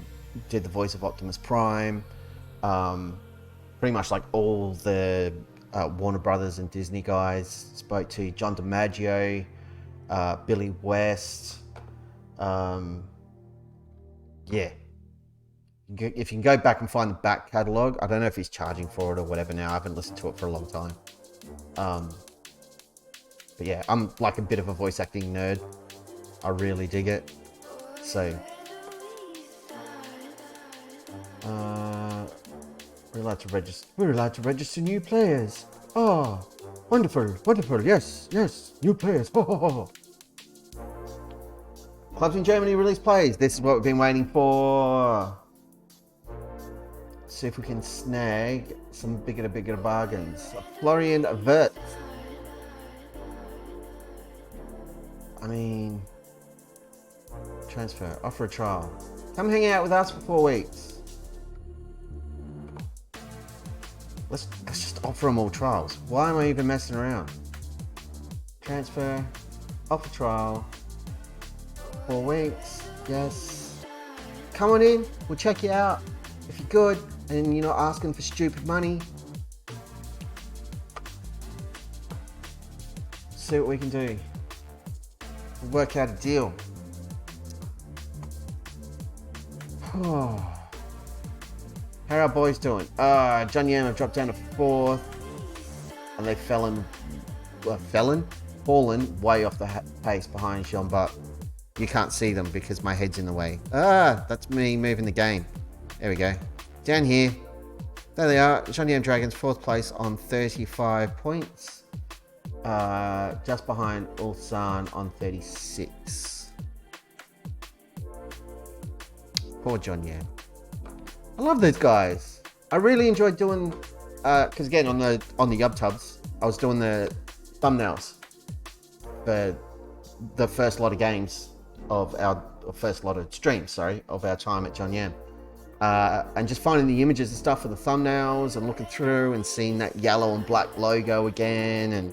did the voice of Optimus Prime. Pretty much like all the Warner Brothers and Disney guys spoke to. John DiMaggio, Billy West. Yeah. If you can go back and find the back catalogue, I don't know if he's charging for it or whatever now. I haven't listened to it for a long time. But yeah, I'm like a bit of a voice acting nerd. I really dig it. So, we're allowed to register. We're allowed to register new players. Oh, wonderful, wonderful. Yes, yes, new players. Ho, ho, ho. Clubs in Germany release players. This is what we've been waiting for. See if we can snag some bigger bargains. Florian Wirtz. I mean, transfer, offer a trial. Come hang out with us for 4 weeks. Let's just offer them all trials. Why am I even messing around? Transfer, offer trial, 4 weeks. Yes. Come on in. We'll check you out. If you're good and you're not asking for stupid money, see what we can do. We'll work out a deal. How are our boys doing? John Yam have dropped down to 4th, and they've fallen way off the pace behind Sean, but you can't see them because my head's in the way. That's me moving the game. There we go. Down here. There they are. John Yam Dragons, 4th place on 35 points. Just behind Ulsan on 36. Poor John Yam. I love those guys. I really enjoyed doing, because again on the YubTubs, I was doing the thumbnails for the first lot of games of our first lot of streams, of our time at John Yam, and just finding the images and stuff for the thumbnails and looking through and seeing that yellow and black logo again, and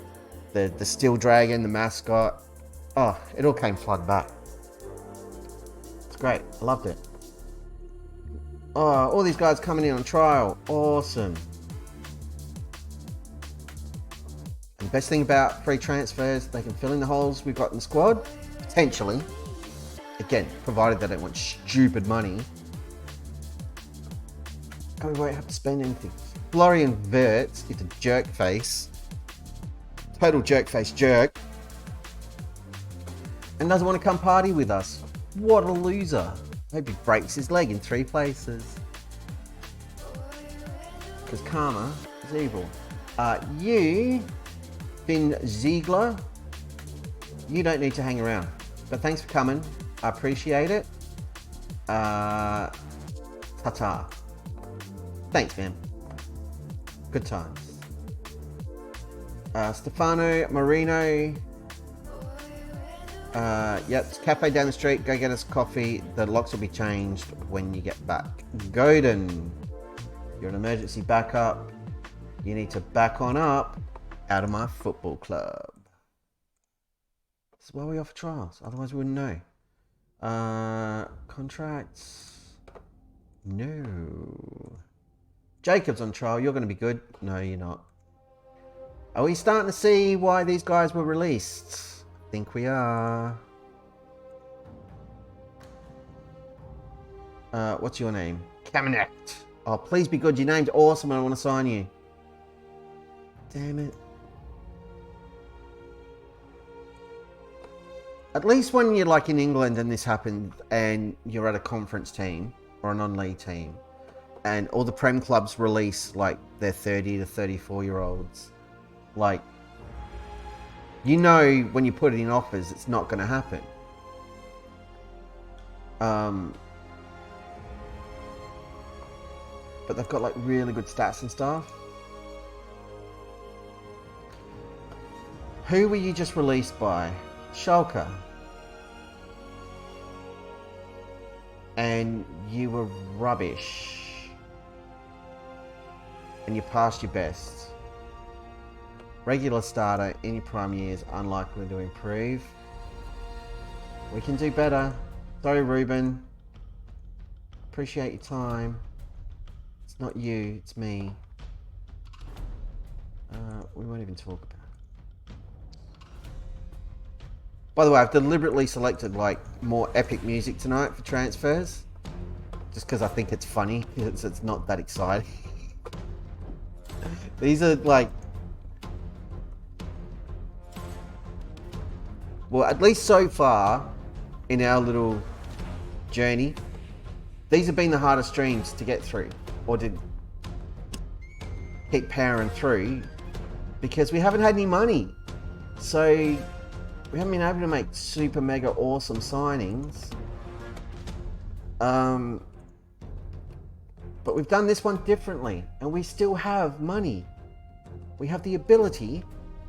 the steel dragon, the mascot. Oh, it all came flooding back. It's great. I loved it. Oh, all these guys coming in on trial. Awesome. And the best thing about free transfers, they can fill in the holes we've got in the squad, potentially. Again, provided they don't want stupid money. Oh, we won't have to spend anything. Florian Wirtz is a jerk face. Total jerk face jerk. And doesn't want to come party with us. What a loser. Hope he breaks his leg in 3 places. Because karma is evil. You, Finn Ziegler, you don't need to hang around. But thanks for coming. I appreciate it. Ta-ta. Thanks, man. Good times. Stefano Marino. Yep, it's cafe down the street. Go get us coffee. The locks will be changed when you get back. Godin, you're an emergency backup. You need to back on up out of my football club. This is why we offer trials. Otherwise, we wouldn't know. Contracts. No. Jacob's on trial. You're going to be good. No, you're not. Are we starting to see why these guys were released? I think we are. What's your name? Kamenet. Oh, please be good. Your name's awesome. I want to sign you. Damn it. At least when you're like in England and this happened and you're at a conference team or a non-league team and all the Prem clubs release like their 30 to 34 year olds, like, you know, when you put it in offers, it's not going to happen. But they've got like really good stats and stuff. Who were you just released by? Schalke. And you were rubbish. And you passed your best. Regular starter in your prime years, unlikely to improve. We can do better. Sorry, Ruben. Appreciate your time. It's not you, it's me. We won't even talk about it. By the way, I've deliberately selected like more epic music tonight for transfers. Just because I think it's funny. It's not that exciting. These are like... Well, at least so far in our little journey, these have been the hardest streams to get through. Or to keep powering through. Because we haven't had any money. So... we haven't been able to make super mega awesome signings. But we've done this one differently and we still have money. We have the ability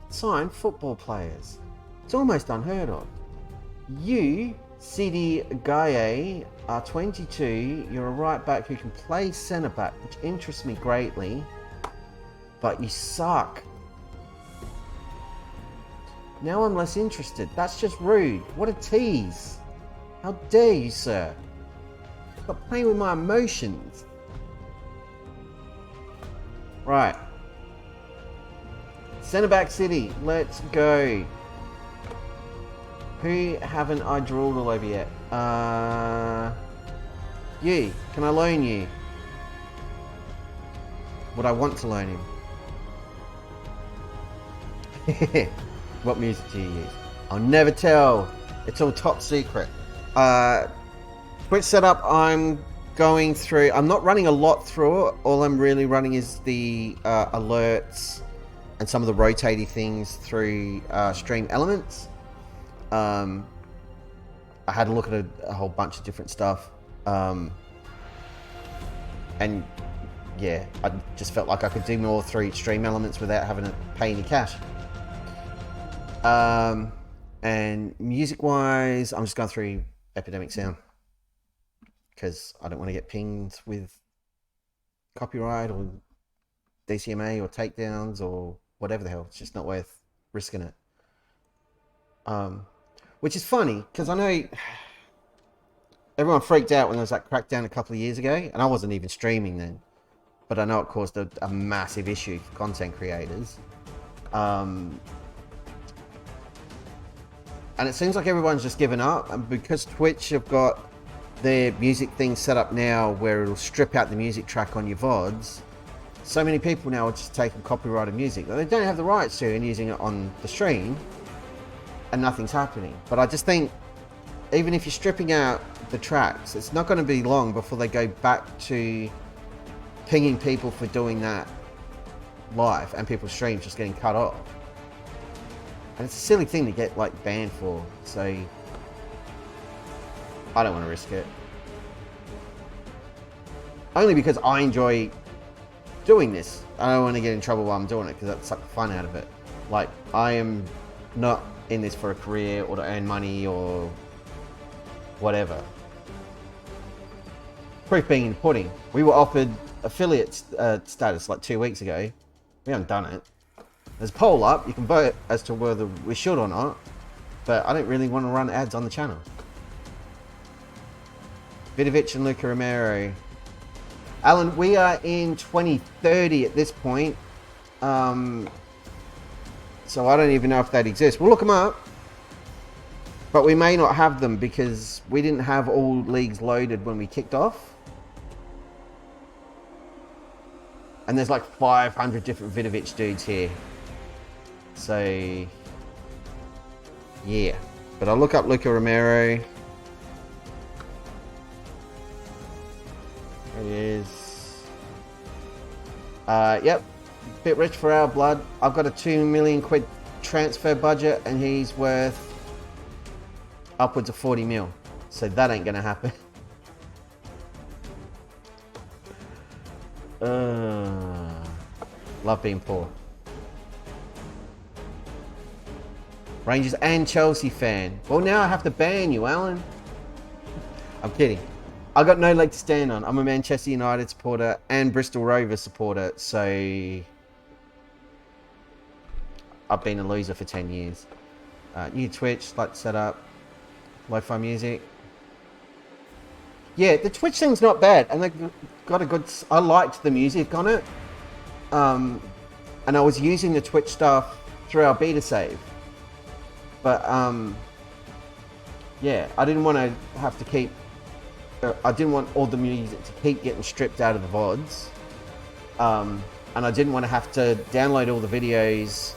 to sign football players. It's almost unheard of. You, Sidi Gaye, are 22. You're a right back who can play centre back, which interests me greatly. But you suck. Now I'm less interested. That's just rude. What a tease. How dare you, sir? Stop playing with my emotions. Right. Centre back City. Let's go. Who haven't I drooled all over yet? You. Can I loan you? Would I want to loan him? What music do you use? I'll never tell. It's all top secret. Twitch setup, I'm going through. I'm not running a lot through it. All I'm really running is the alerts and some of the rotating things through Stream Elements. I had a look at a whole bunch of different stuff. And yeah, I just felt like I could do more through Stream Elements without having to pay any cash. And music-wise, I'm just going through Epidemic Sound because I don't want to get pinged with copyright or DCMA or takedowns or whatever the hell. It's just not worth risking it. Which is funny, because I know everyone freaked out when there was that crackdown a couple of years ago, and I wasn't even streaming then. But I know it caused a massive issue for content creators. And it seems like everyone's just given up, and because Twitch have got their music thing set up now where it'll strip out the music track on your VODs, so many people now are just taking copyrighted music that they don't have the rights to and using it on the stream, and nothing's happening. But I just think, even if you're stripping out the tracks, it's not going to be long before they go back to pinging people for doing that live, and people's streams just getting cut off. And it's a silly thing to get like banned for, so I don't want to risk it. Only because I enjoy doing this. I don't want to get in trouble while I'm doing it, because that sucks the fun out of it. Like, I am not in this for a career or to earn money or whatever. Proof being in the pudding. We were offered affiliate status like 2 weeks ago. We haven't done it. There's a poll up. You can vote as to whether we should or not. But I don't really want to run ads on the channel. Vidovic and Luca Romero. Alan, we are in 2030 at this point. So I don't even know if that exists. We'll look them up. But we may not have them because we didn't have all leagues loaded when we kicked off. And there's like 500 different Vidovic dudes here. So, yeah. But I'll look up Luca Romero. There he is. Yep. Bit rich for our blood. I've got a 2 million quid transfer budget and he's worth upwards of 40 mil. So that ain't gonna happen. Love being poor. Rangers and Chelsea fan. Well, now I have to ban you, Alan. I'm kidding. I got no leg to stand on. I'm a Manchester United supporter and Bristol Rovers supporter, so I've been a loser for 10 years. New Twitch, like to set up. Lo-fi music. Yeah, the Twitch thing's not bad, and they got a good. I liked the music on it, and I was using the Twitch stuff through our beta save. But yeah, I didn't want to have to keep. I didn't want all the music to keep getting stripped out of the VODs, and I didn't want to have to download all the videos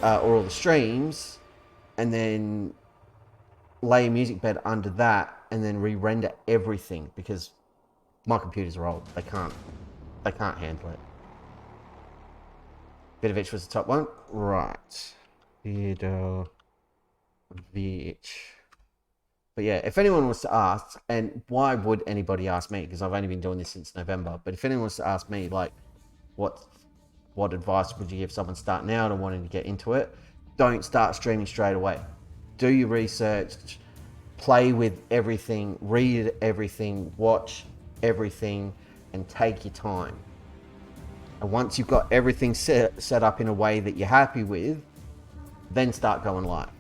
or all the streams, and then lay a music bed under that and then re-render everything, because my computers are old. They can't handle it. Vidovic was the top one. Right. Vidovic. But yeah, if anyone was to ask, and why would anybody ask me? Because I've only been doing this since November. But if anyone was to ask me, like, what advice would you give someone starting out and wanting to get into it? Don't start streaming straight away. Do your research, play with everything, read everything, watch everything, and take your time. And once you've got everything set up in a way that you're happy with, then start going live.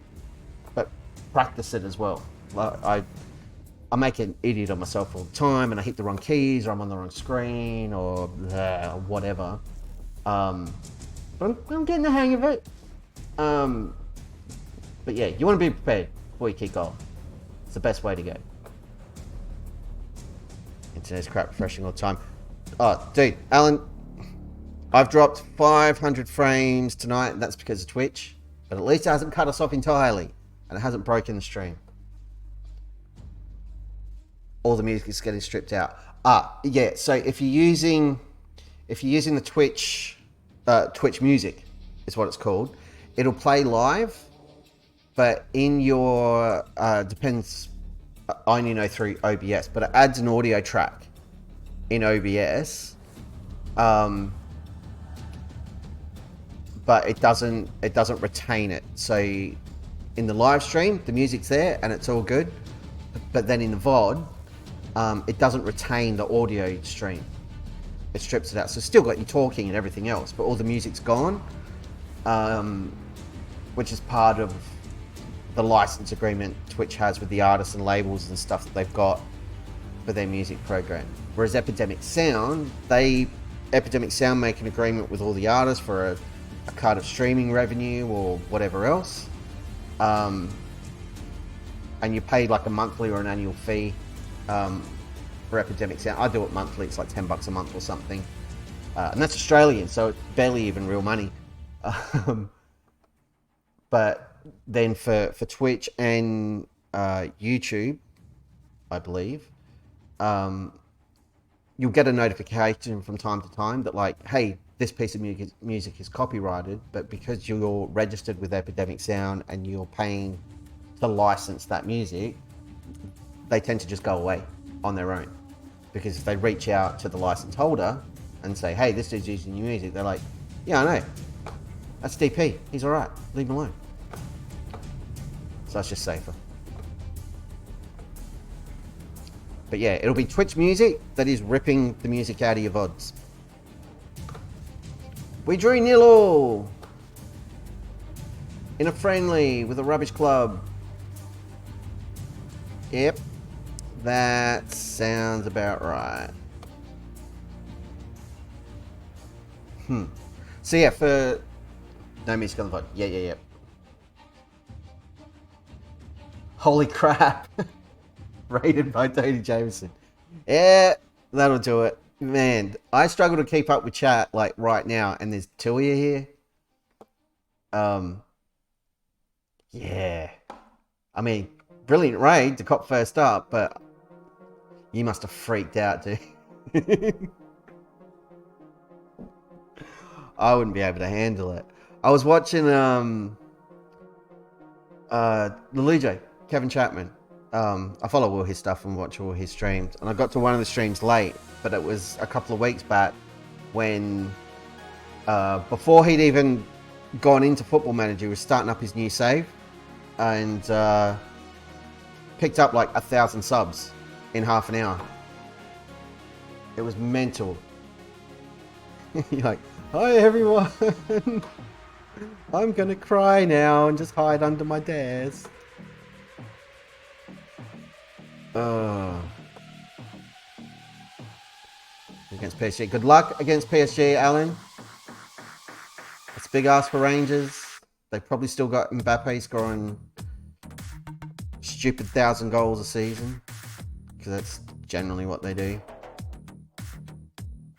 But practice it as well. I make an idiot of myself all the time, and I hit the wrong keys, or I'm on the wrong screen, or whatever. But I'm getting the hang of it. But yeah, you want to be prepared before you kick off. It's the best way to go. Internet's crap, refreshing all the time. Oh, dude, Alan, I've dropped 500 frames tonight, and that's because of Twitch. But at least it hasn't cut us off entirely, and it hasn't broken the stream. All the music is getting stripped out. Yeah. So if you're using the Twitch music, is what it's called. It'll play live, but in your depends. I only know through OBS, but it adds an audio track in OBS. But it doesn't retain it. So in the live stream, the music's there and it's all good, but then in the VOD, it doesn't retain the audio stream. It strips it out. So it's still got you talking and everything else, but all the music's gone. which is part of the license agreement Twitch has with the artists and labels and stuff that they've got for their music program. Whereas Epidemic Sound make an agreement with all the artists for a cut of streaming revenue or whatever else. And you pay like a monthly or an annual fee for Epidemic Sound. I do it monthly, it's like $10 a month or something. And that's Australian, so it's barely even real money. But then for Twitch and YouTube, I believe, you'll get a notification from time to time that like, hey, this piece of music is copyrighted, but because you're registered with Epidemic Sound and you're paying to license that music, they tend to just go away on their own. Because if they reach out to the license holder and say, hey, this dude's using your music, they're like, yeah, I know. That's DP. He's all right. Leave him alone. So that's just safer. But yeah, it'll be Twitch music that is ripping the music out of your VODs. We drew 0-0 in a friendly with a rubbish club. Yep, that sounds about right. So yeah, for no music on the VOD. Yeah. Holy crap. Rated by Tony Jameson. Yeah, that'll do it. Man, I struggle to keep up with chat like right now, and there's 2 of you here. Yeah. I mean, brilliant raid to cop first up, but you must have freaked out, dude. I wouldn't be able to handle it. I was watching Lelujo, Kevin Chapman. I follow all his stuff and watch all his streams, and I got to one of the streams late, but it was a couple of weeks back when before he'd even gone into Football Manager, he was starting up his new save and picked up like 1,000 subs in half an hour. It was mental. You're like, hi everyone. I'm gonna cry now and just hide under my desk. Against PSG. Good luck against PSG, Alan. It's a big ask for Rangers. They've probably still got Mbappe scoring stupid 1,000 goals a season, because that's generally what they do.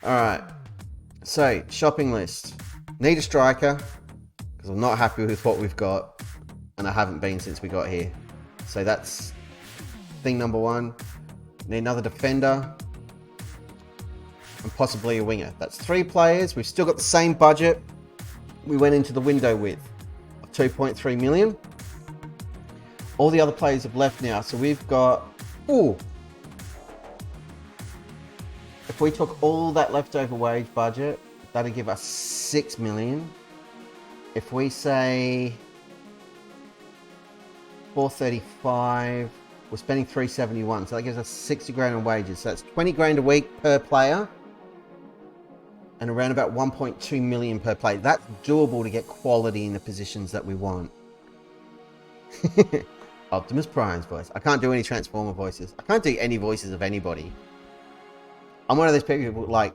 Alright. So, shopping list. Need a striker, because I'm not happy with what we've got, and I haven't been since we got here. So that's thing number 1. Need another defender, and possibly a winger. That's 3 players. We've still got the same budget we went into the window with, of 2.3 million. All the other players have left now, so we've got... Ooh! If we took all that leftover wage budget, that'd give us 6 million. If we say 435, we're spending 371, so that gives us 60 grand in wages. So that's 20 grand a week per player, and around about 1.2 million per player. That's doable to get quality in the positions that we want. Optimus Prime's voice. I can't do any Transformer voices. I can't do any voices of anybody. I'm one of those people who, like,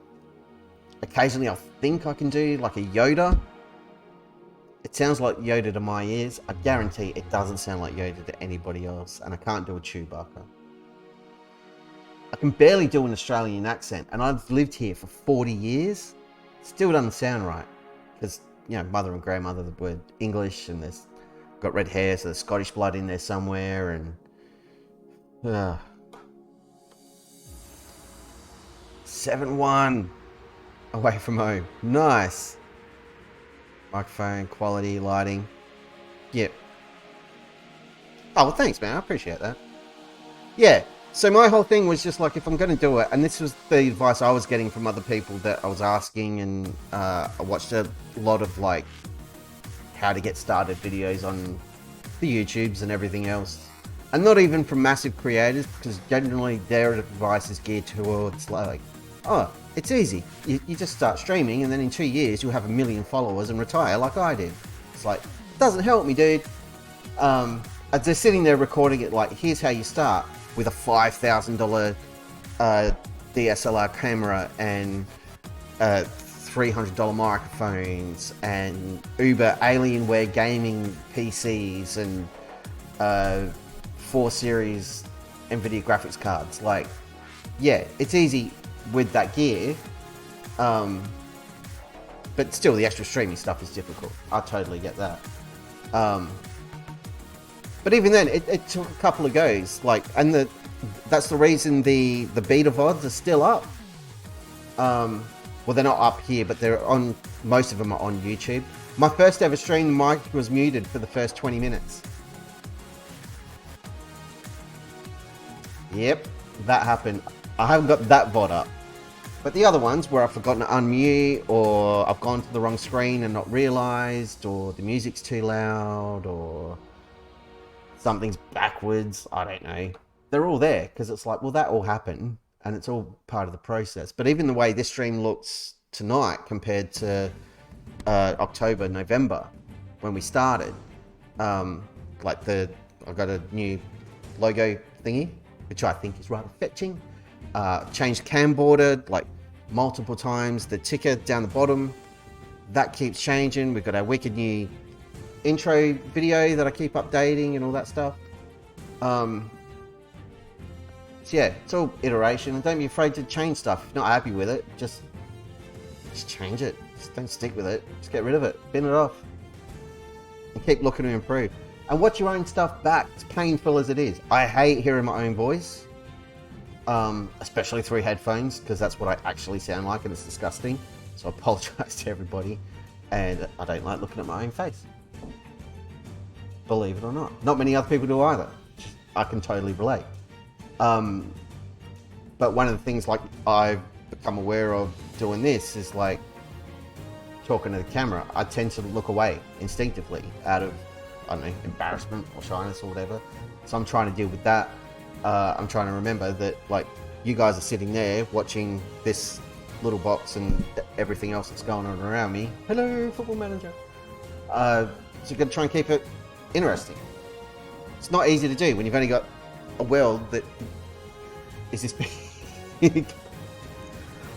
occasionally I think I can do like a Yoda. It sounds like Yoda to my ears. I guarantee it doesn't sound like Yoda to anybody else. And I can't do a Chewbacca. I can barely do an Australian accent. And I've lived here for 40 years. Still doesn't sound right. Because, you know, mother and grandmother were English, and there's got red hair, so there's Scottish blood in there somewhere. And 7-1 away from home. Nice. Microphone, quality, lighting. Yep. Oh, well, thanks, man. I appreciate that. Yeah. So my whole thing was just like, if I'm going to do it, and this was the advice I was getting from other people that I was asking, and I watched a lot of like how to get started videos on the YouTubes and everything else. And not even from massive creators, because generally their advice is geared towards like, oh, it's easy. You just start streaming, and then in 2 years you'll have 1 million followers and retire like I did. It's like, doesn't help me, dude. As they're sitting there recording it, like, here's how you start with a $5,000 DSLR camera and $300 microphones and Uber Alienware gaming PCs and 4 series NVIDIA graphics cards. Like, yeah, it's easy with that gear, but still the extra streaming stuff is difficult. I totally get that. But even then, it took a couple of goes. Like, and that's the reason the beta VODs are still up. Well, they're not up here, but they're on. Most of them are on YouTube. My first ever stream, the mic was muted for the first 20 minutes. Yep, that happened. I haven't got that VOD up. But the other ones where I've forgotten to unmute, or I've gone to the wrong screen and not realised, or the music's too loud, or something's backwards, I don't know. They're all there, because it's like, well, that all happened, and it's all part of the process. But even the way this stream looks tonight compared to October, November, when we started, like I've got a new logo thingy, which I think is rather fetching. Changed cam border like multiple times. The ticker down the bottom, that keeps changing. We've got our wicked new intro video that I keep updating and all that stuff. So yeah, it's all iteration, and don't be afraid to change stuff. If you're not happy with it, just change it. Just don't stick with it. Just get rid of it. Bin it off. And keep looking to improve. And watch your own stuff back, as painful as it is. I hate hearing my own voice. Especially through headphones, because that's what I actually sound like, and it's disgusting. So I apologise to everybody, and I don't like looking at my own face. Believe it or not. Not many other people do either. I can totally relate. But one of the things like I've become aware of doing this is like talking to the camera. I tend to look away instinctively out of, I don't know, embarrassment or shyness or whatever. So I'm trying to deal with that. I'm trying to remember that, like, you guys are sitting there watching this little box and everything else that's going on around me. Hello, Football Manager. So you've got to try and keep it interesting. It's not easy to do when you've only got a world that is this big.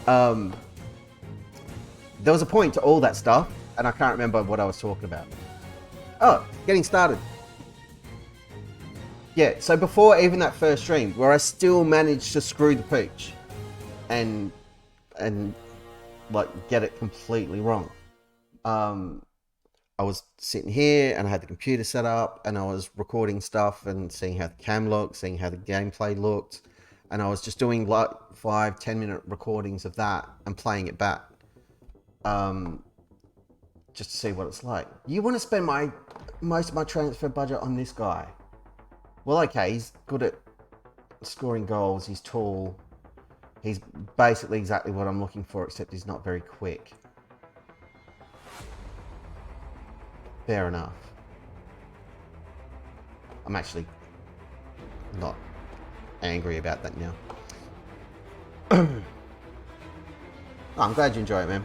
There was a point to all that stuff, and I can't remember what I was talking about. Oh, getting started. Yeah, so before even that first stream, where I still managed to screw the pooch and like get it completely wrong. I was sitting here and I had the computer set up and I was recording stuff and seeing how the cam looked, seeing how the gameplay looked, and I was just doing like 5-10 minute recordings of that and playing it back, just to see what it's like. You want to spend most of my transfer budget on this guy? Well, okay, he's good at scoring goals, he's tall, he's basically exactly what I'm looking for, except he's not very quick. Fair enough. I'm actually not angry about that now. Oh, I'm glad you enjoy it, man.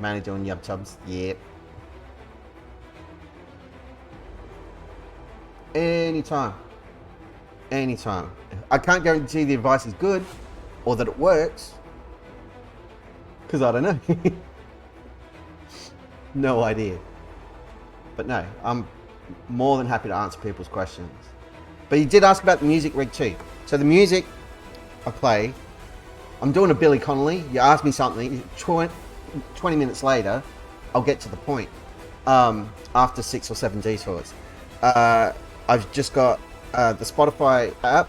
Manny doing yub tubs, yeah. Anytime. Anytime. I can't guarantee the advice is good or that it works, because I don't know. No idea. But no, I'm more than happy to answer people's questions. But you did ask about the music rig too. So the music I play, I'm doing a Billy Connolly. You asked me something, 20 minutes later, I'll get to the point. After 6 or 7 detours. I've just got the Spotify app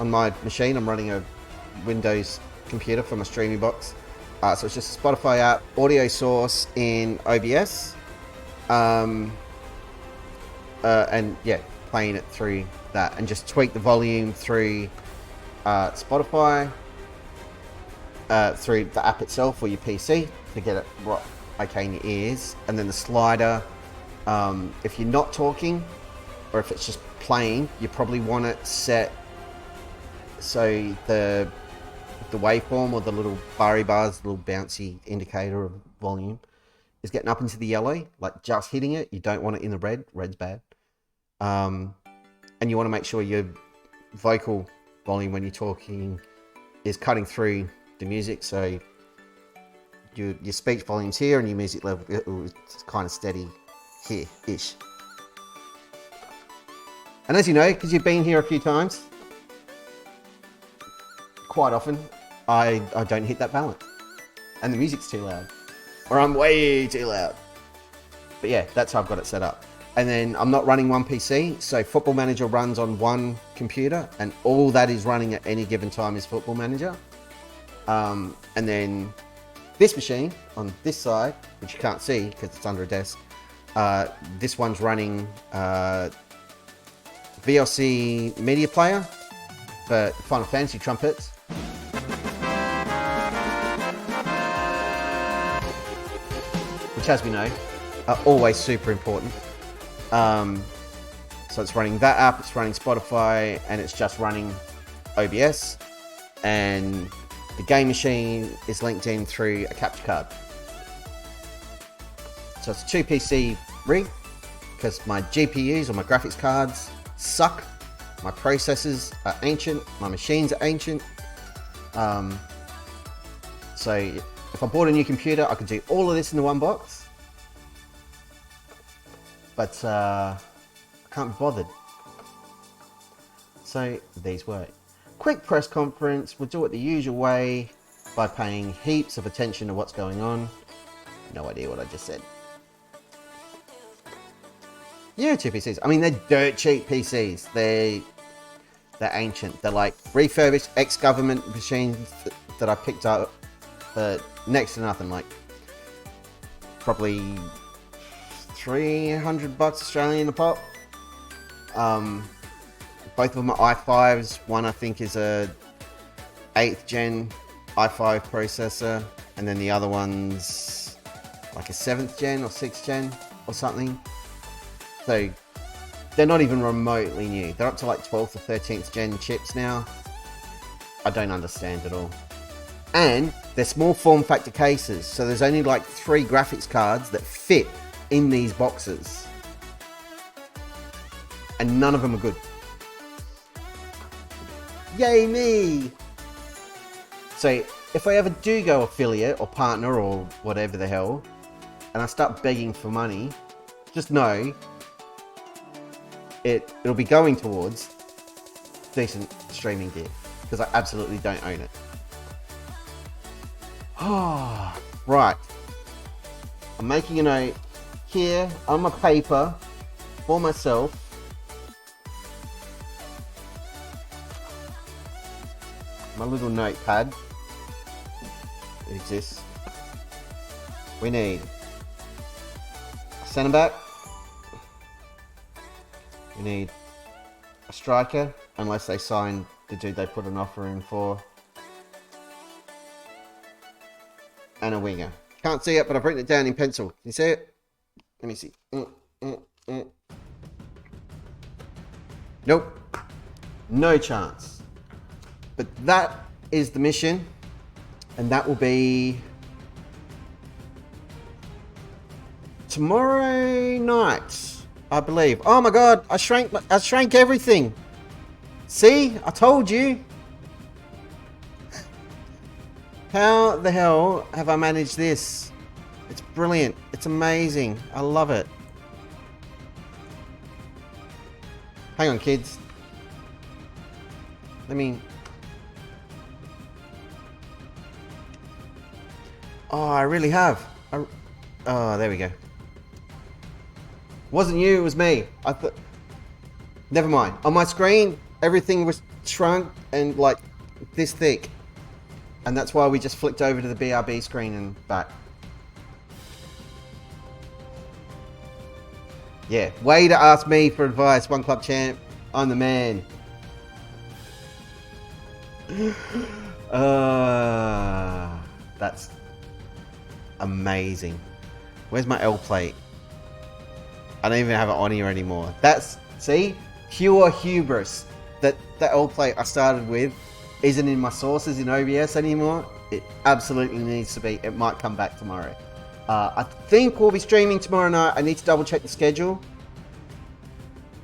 on my machine. I'm running a Windows computer from a streaming box. So it's just a Spotify app, audio source in OBS. And yeah, playing it through that, and just tweak the volume through Spotify, through the app itself or your PC to get it right, okay, in your ears. And then the slider, if you're not talking or if it's just playing, you probably want it set so the waveform or the little barry bars, the little bouncy indicator of volume, is getting up into the yellow, like just hitting it. You don't want it in the red. Red's bad. And you want to make sure your vocal volume when you're talking is cutting through the music, so your speech volume's here and your music level is kind of steady here-ish. And as you know, because you've been here a few times, quite often I don't hit that balance and the music's too loud, or I'm way too loud. But yeah, that's how I've got it set up. And then I'm not running one PC, so Football Manager runs on one computer, and all that is running at any given time is Football Manager. And then this machine on this side, which you can't see because it's under a desk, this one's running VLC media player for Final Fantasy trumpets. Which, as we know, are always super important. So it's running that app, it's running Spotify, and it's just running OBS. And the game machine is linked in through a capture card. So it's a 2 PC rig, because my GPUs or my graphics cards suck. My processors are ancient, my machines are ancient. So if I bought a new computer, I could do all of this in the one box. But I can't be bothered. So these work. Quick press conference, we'll do it the usual way by paying heaps of attention to what's going on. No idea what I just said. Yeah, 2 PCs. I mean, they're dirt cheap PCs. They're ancient. They're like refurbished ex-government machines that I picked up for next to nothing. Like probably $300 Australian a pop. Both of them are i5s. One I think is a 8th gen i5 processor, and then the other one's like a 7th gen or 6th gen or something. So they're not even remotely new. They're up to like 12th or 13th gen chips now. I don't understand it all. And they're small form factor cases, so there's only like 3 graphics cards that fit in these boxes, and none of them are good. Yay me! So if I ever do go affiliate or partner or whatever the hell, and I start begging for money, just know it'll be going towards decent streaming gear, because I absolutely don't own it. Right, I'm making a note here on my paper for myself. My little notepad, it exists. We need a centre back. We need a striker, unless they sign the dude they put an offer in for. And a winger. Can't see it, but I've written it down in pencil. Can you see it? Let me see. Nope. No chance. But that is the mission. And that will be tomorrow night, I believe. Oh my god, I shrank everything. See? I told you. How the hell have I managed this? It's brilliant. It's amazing. I love it. Hang on, kids. Let me... Oh, I really have. Oh, there we go. Wasn't you, it was me. I thought... Never mind. On my screen, everything was shrunk and like this thick. And that's why we just flicked over to the BRB screen and back. Yeah, way to ask me for advice, One Club Champ. I'm the man. That's amazing. Where's my L plate? I don't even have it on here anymore. That's, see? Pure hubris. That L plate I started with isn't in my sources in OBS anymore. It absolutely needs to be. It might come back tomorrow. I think we'll be streaming tomorrow night. I need to double check the schedule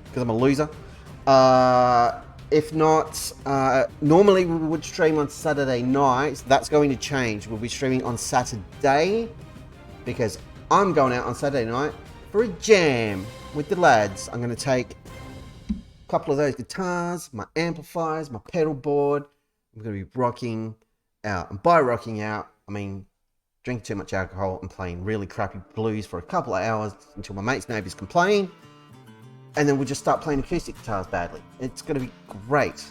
because I'm a loser. If not, normally we would stream on Saturday night. That's going to change. We'll be streaming on Saturday because I'm going out on Saturday night for a jam with the lads. I'm going to take a couple of those guitars, my amplifiers, my pedal board. I'm going to be rocking out. And by rocking out, I mean drinking too much alcohol and playing really crappy blues for a couple of hours until my mate's neighbours complain. And then we'll just start playing acoustic guitars badly. It's going to be great.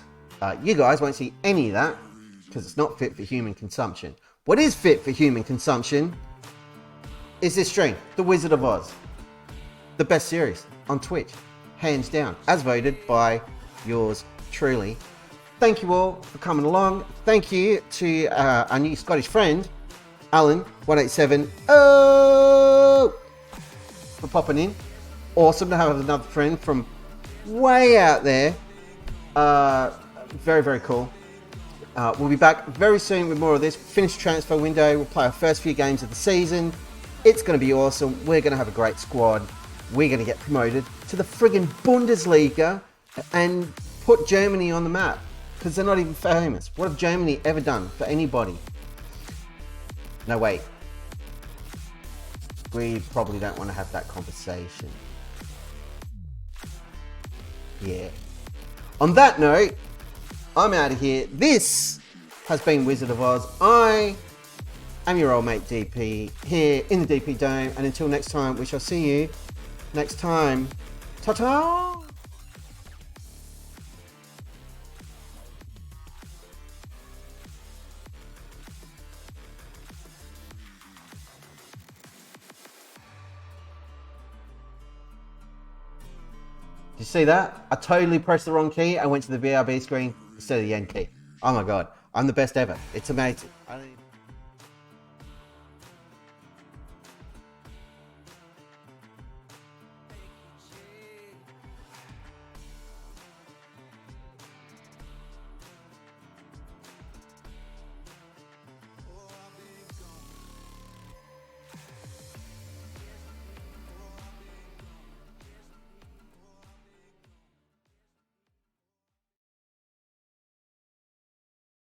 You guys won't see any of that because it's not fit for human consumption. What is fit for human consumption is this stream, The Wizard of Oz. The best series on Twitch, hands down, as voted by yours truly. Thank you all for coming along. Thank you to our new Scottish friend, Alan187, for popping in. Awesome to have another friend from way out there. Very, very cool. We'll be back very soon with more of this. Finish transfer window. We'll play our first few games of the season. It's going to be awesome. We're going to have a great squad. We're going to get promoted to the friggin' Bundesliga and put Germany on the map because they're not even famous. What have Germany ever done for anybody? No, wait. We probably don't want to have that conversation. Yeah. On that note, I'm out of here. This has been Wizard of Oz. I am your old mate DP here in the DP Dome. And until next time, we shall see you next time. Ta-ta! You see that? I totally pressed the wrong key. I went to the VRB screen instead of the end key. Oh my god, I'm the best ever. It's amazing.